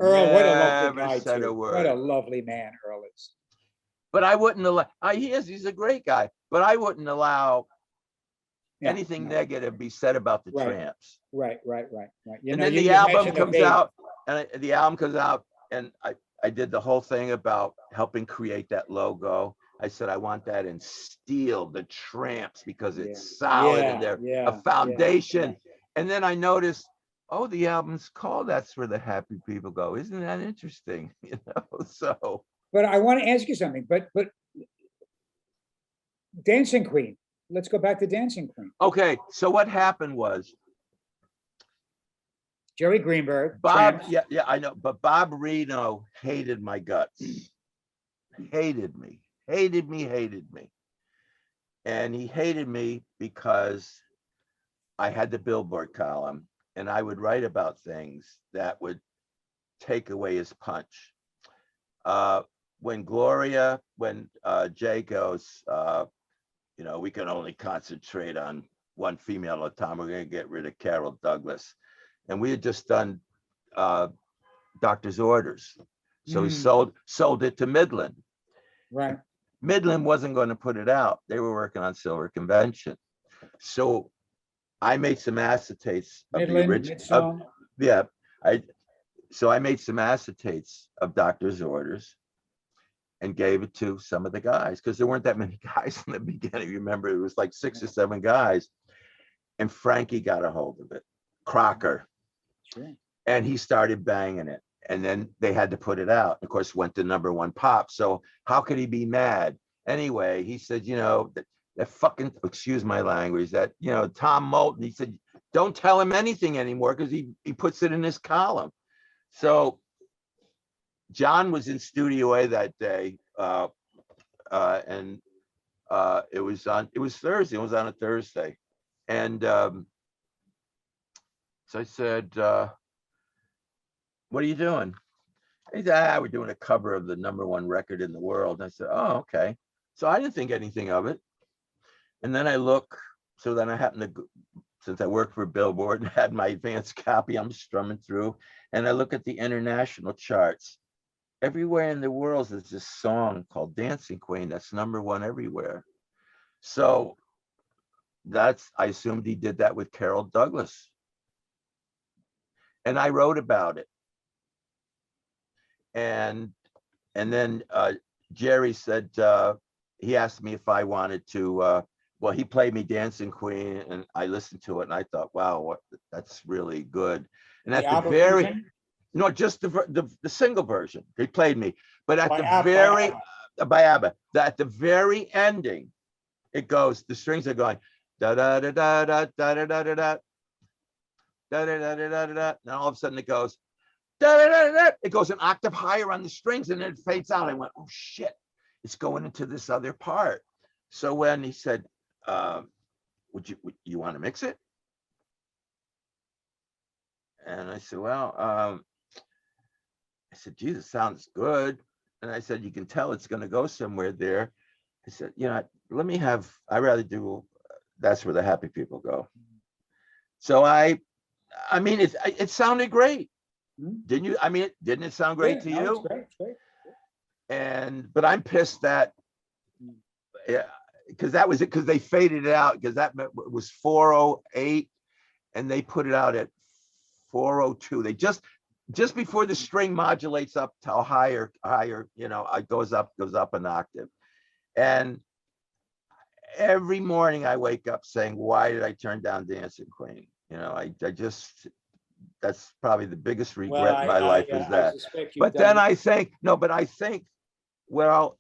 Earl, what a lovely guy too. What a lovely man Earl is. But I wouldn't allow, he's a great guy, but I wouldn't allow anything negative be said about the Tramps. Right. You and then the album comes out, and I did the whole thing about helping create that logo. I said, I want that in steel, the Tramps, because it's solid and they're a foundation. And then I noticed, oh, the album's called That's Where the Happy People Go. Isn't that interesting? You know, so. But I want to ask you something, but Dancing Queen, let's go back to Dancing Queen. Okay, so what happened was, Jerry Greenberg. Bob, yeah, I know, but Bob Reno hated my guts. Hated me. And he hated me because I had the Billboard column, and I would write about things that would take away his punch. When Jay goes, you know, we can only concentrate on one female at a time. We're going to get rid of Carol Douglas. And we had just done Doctor's Orders. So he sold it to Midland. Right. Midland wasn't going to put it out. They were working on Silver Convention. So I made some acetates of the original. So I made some acetates of Doctor's Orders and gave it to some of the guys, because there weren't that many guys in the beginning. Remember, it was like 6 or 7 guys. And Frankie got a hold of it, Crocker. Sure. And he started banging it. And then they had to put it out. Of course, went to #1 pop. So how could he be mad? Anyway, he said, you know, that fucking, excuse my language, that, you know, Tom Moulton, he said, don't tell him anything anymore, because he puts it in his column. So John was in Studio A that day, and it was Thursday. It was on a Thursday, and so I said, "What are you doing?" He said, "We're doing a cover of the #1 record in the world." And I said, "Oh, okay." So I didn't think anything of it, and then I look. So then I happened to, since I worked for Billboard and had my advanced copy, I'm strumming through, and I look at the international charts, everywhere in the world there's this song called Dancing Queen that's #1 everywhere. So I assumed he did that with Carol Douglas. And I wrote about it. And then Jerry said, he asked me if I wanted to, well, he played me Dancing Queen and I listened to it and I thought, wow, that's really good. And at the very, no, just the single version, he played me. But at the very, by ABBA, at the very ending, it goes, the strings are going, da da da da da da da da da da da da da da da, and all of a sudden it goes, da da da da. It goes an octave higher on the strings, and then it fades out. I went, oh shit, it's going into this other part. So when he said, would you want to mix it? And I said, well, I said, Jesus, sounds good. And I said, you can tell it's going to go somewhere there. I said, you know, I'd rather do That's Where the Happy People Go. So I mean, it sounded great. Didn't you? I mean, didn't it sound great to you? It's great. But I'm pissed that, yeah, because that was it, because they faded it out, because that was 408 and they put it out at 402. They just before the string modulates up to a higher, you know, it goes up an octave. And every morning I wake up saying, why did I turn down Dancing Queen? You know, I just, that's probably the biggest regret in my life is that. But then I think, well,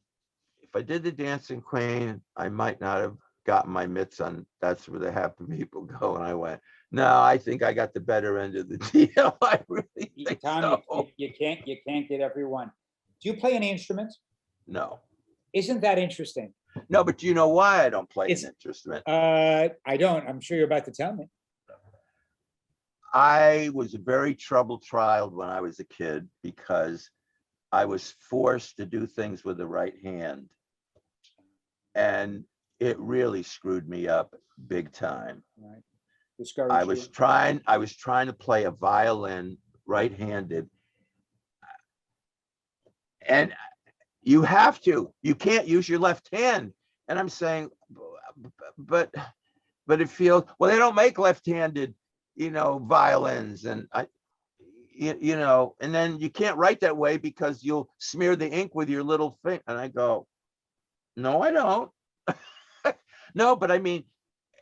if I did the Dancing Queen, I might not have gotten my mitts on That's Where the Happy People Go. And I went, no, I think I got the better end of the deal. I really think Tom, so. you can't get everyone. Do you play any instruments? No. Isn't that interesting? No, but do you know why I don't play an instrument? I don't. I'm sure you're about to tell me. I was a very troubled child when I was a kid because I was forced to do things with the right hand. And it really screwed me up big time. Right. I was trying to play a violin right-handed. And you can't use your left hand. And I'm saying, but it feels, well, they don't make left-handed, you know, violins, and you know, and then you can't write that way because you'll smear the ink with your little finger. And I go, no, I don't. No, but I mean,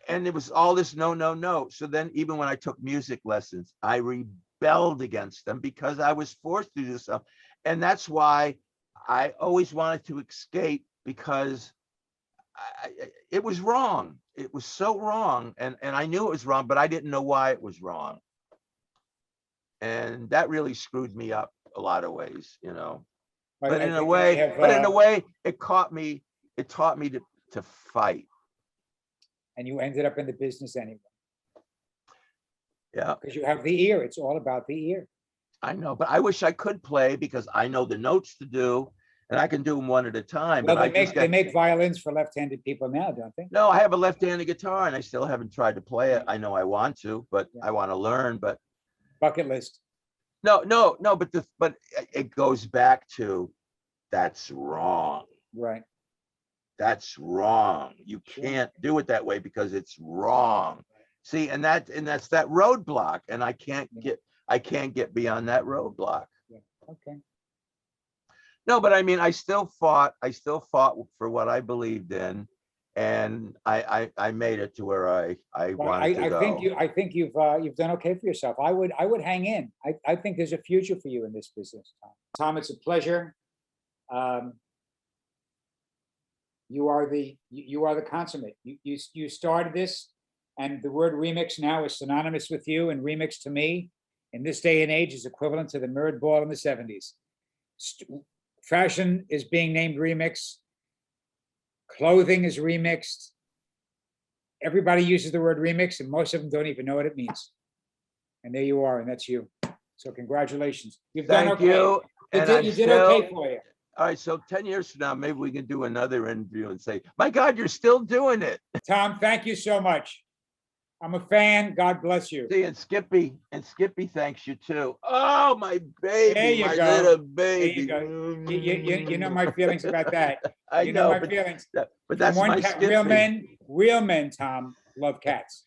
and it was all this no. So then even when I took music lessons, I rebelled against them because I was forced to do something. And that's why I always wanted to escape, because it was wrong. It was so wrong. And I knew it was wrong, but I didn't know why it was wrong. And that really screwed me up a lot of ways, you know. But in a way, it taught me to fight. And you ended up in the business anyway. Yeah. Because you have the ear. It's all about the ear. I know, but I wish I could play, because I know the notes to do, and I can do them one at a time. Well, but they make violins for left-handed people now, don't they? No, I have a left-handed guitar, and I still haven't tried to play it. I know I want to, but I want to learn. But bucket list. No, but it goes back to, that's wrong. Right. That's wrong. You can't do it that way because it's wrong. See, and that's that roadblock, and I can't get beyond that roadblock. Yeah. Okay. No, but I mean, I still fought for what I believed in, and I made it to where I wanted to go. I think you've done okay for yourself. I would hang in. I think there's a future for you in this business, Tom. Tom, it's a pleasure. You are the consummate. You started this, and the word remix now is synonymous with you, and remix to me in this day and age is equivalent to the nerd ball in the 70s. Fashion is being named remix. Clothing is remixed. Everybody uses the word remix, and most of them don't even know what it means. And there you are, and that's you. So congratulations. You've done okay. You did okay for you. All right, so 10 years from now, maybe we can do another interview and say, my God, you're still doing it. Tom, thank you so much. I'm a fan. God bless you. See, and Skippy thanks you too. Oh, my baby, There you my go. little There you baby. go. You know my feelings about that. I You know know, my but feelings. but From that's one my cat, Skippy. real men, Tom, love cats.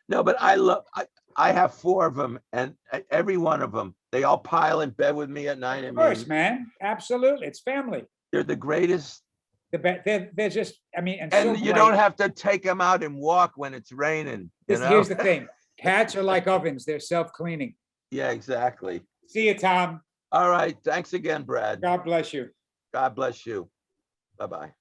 No, but I have 4 of them, and every one of them, they all pile in bed with me at night. I Of course, mean, man. Absolutely. It's family. they're the greatest. They're just, I mean, and so And you don't bright. have to take them out and walk when it's raining, you know? Here's the thing. Cats are like ovens. They're self-cleaning. Yeah, exactly. See you, Tom. All right. Thanks again, Brad. God bless you. God bless you. Bye-bye.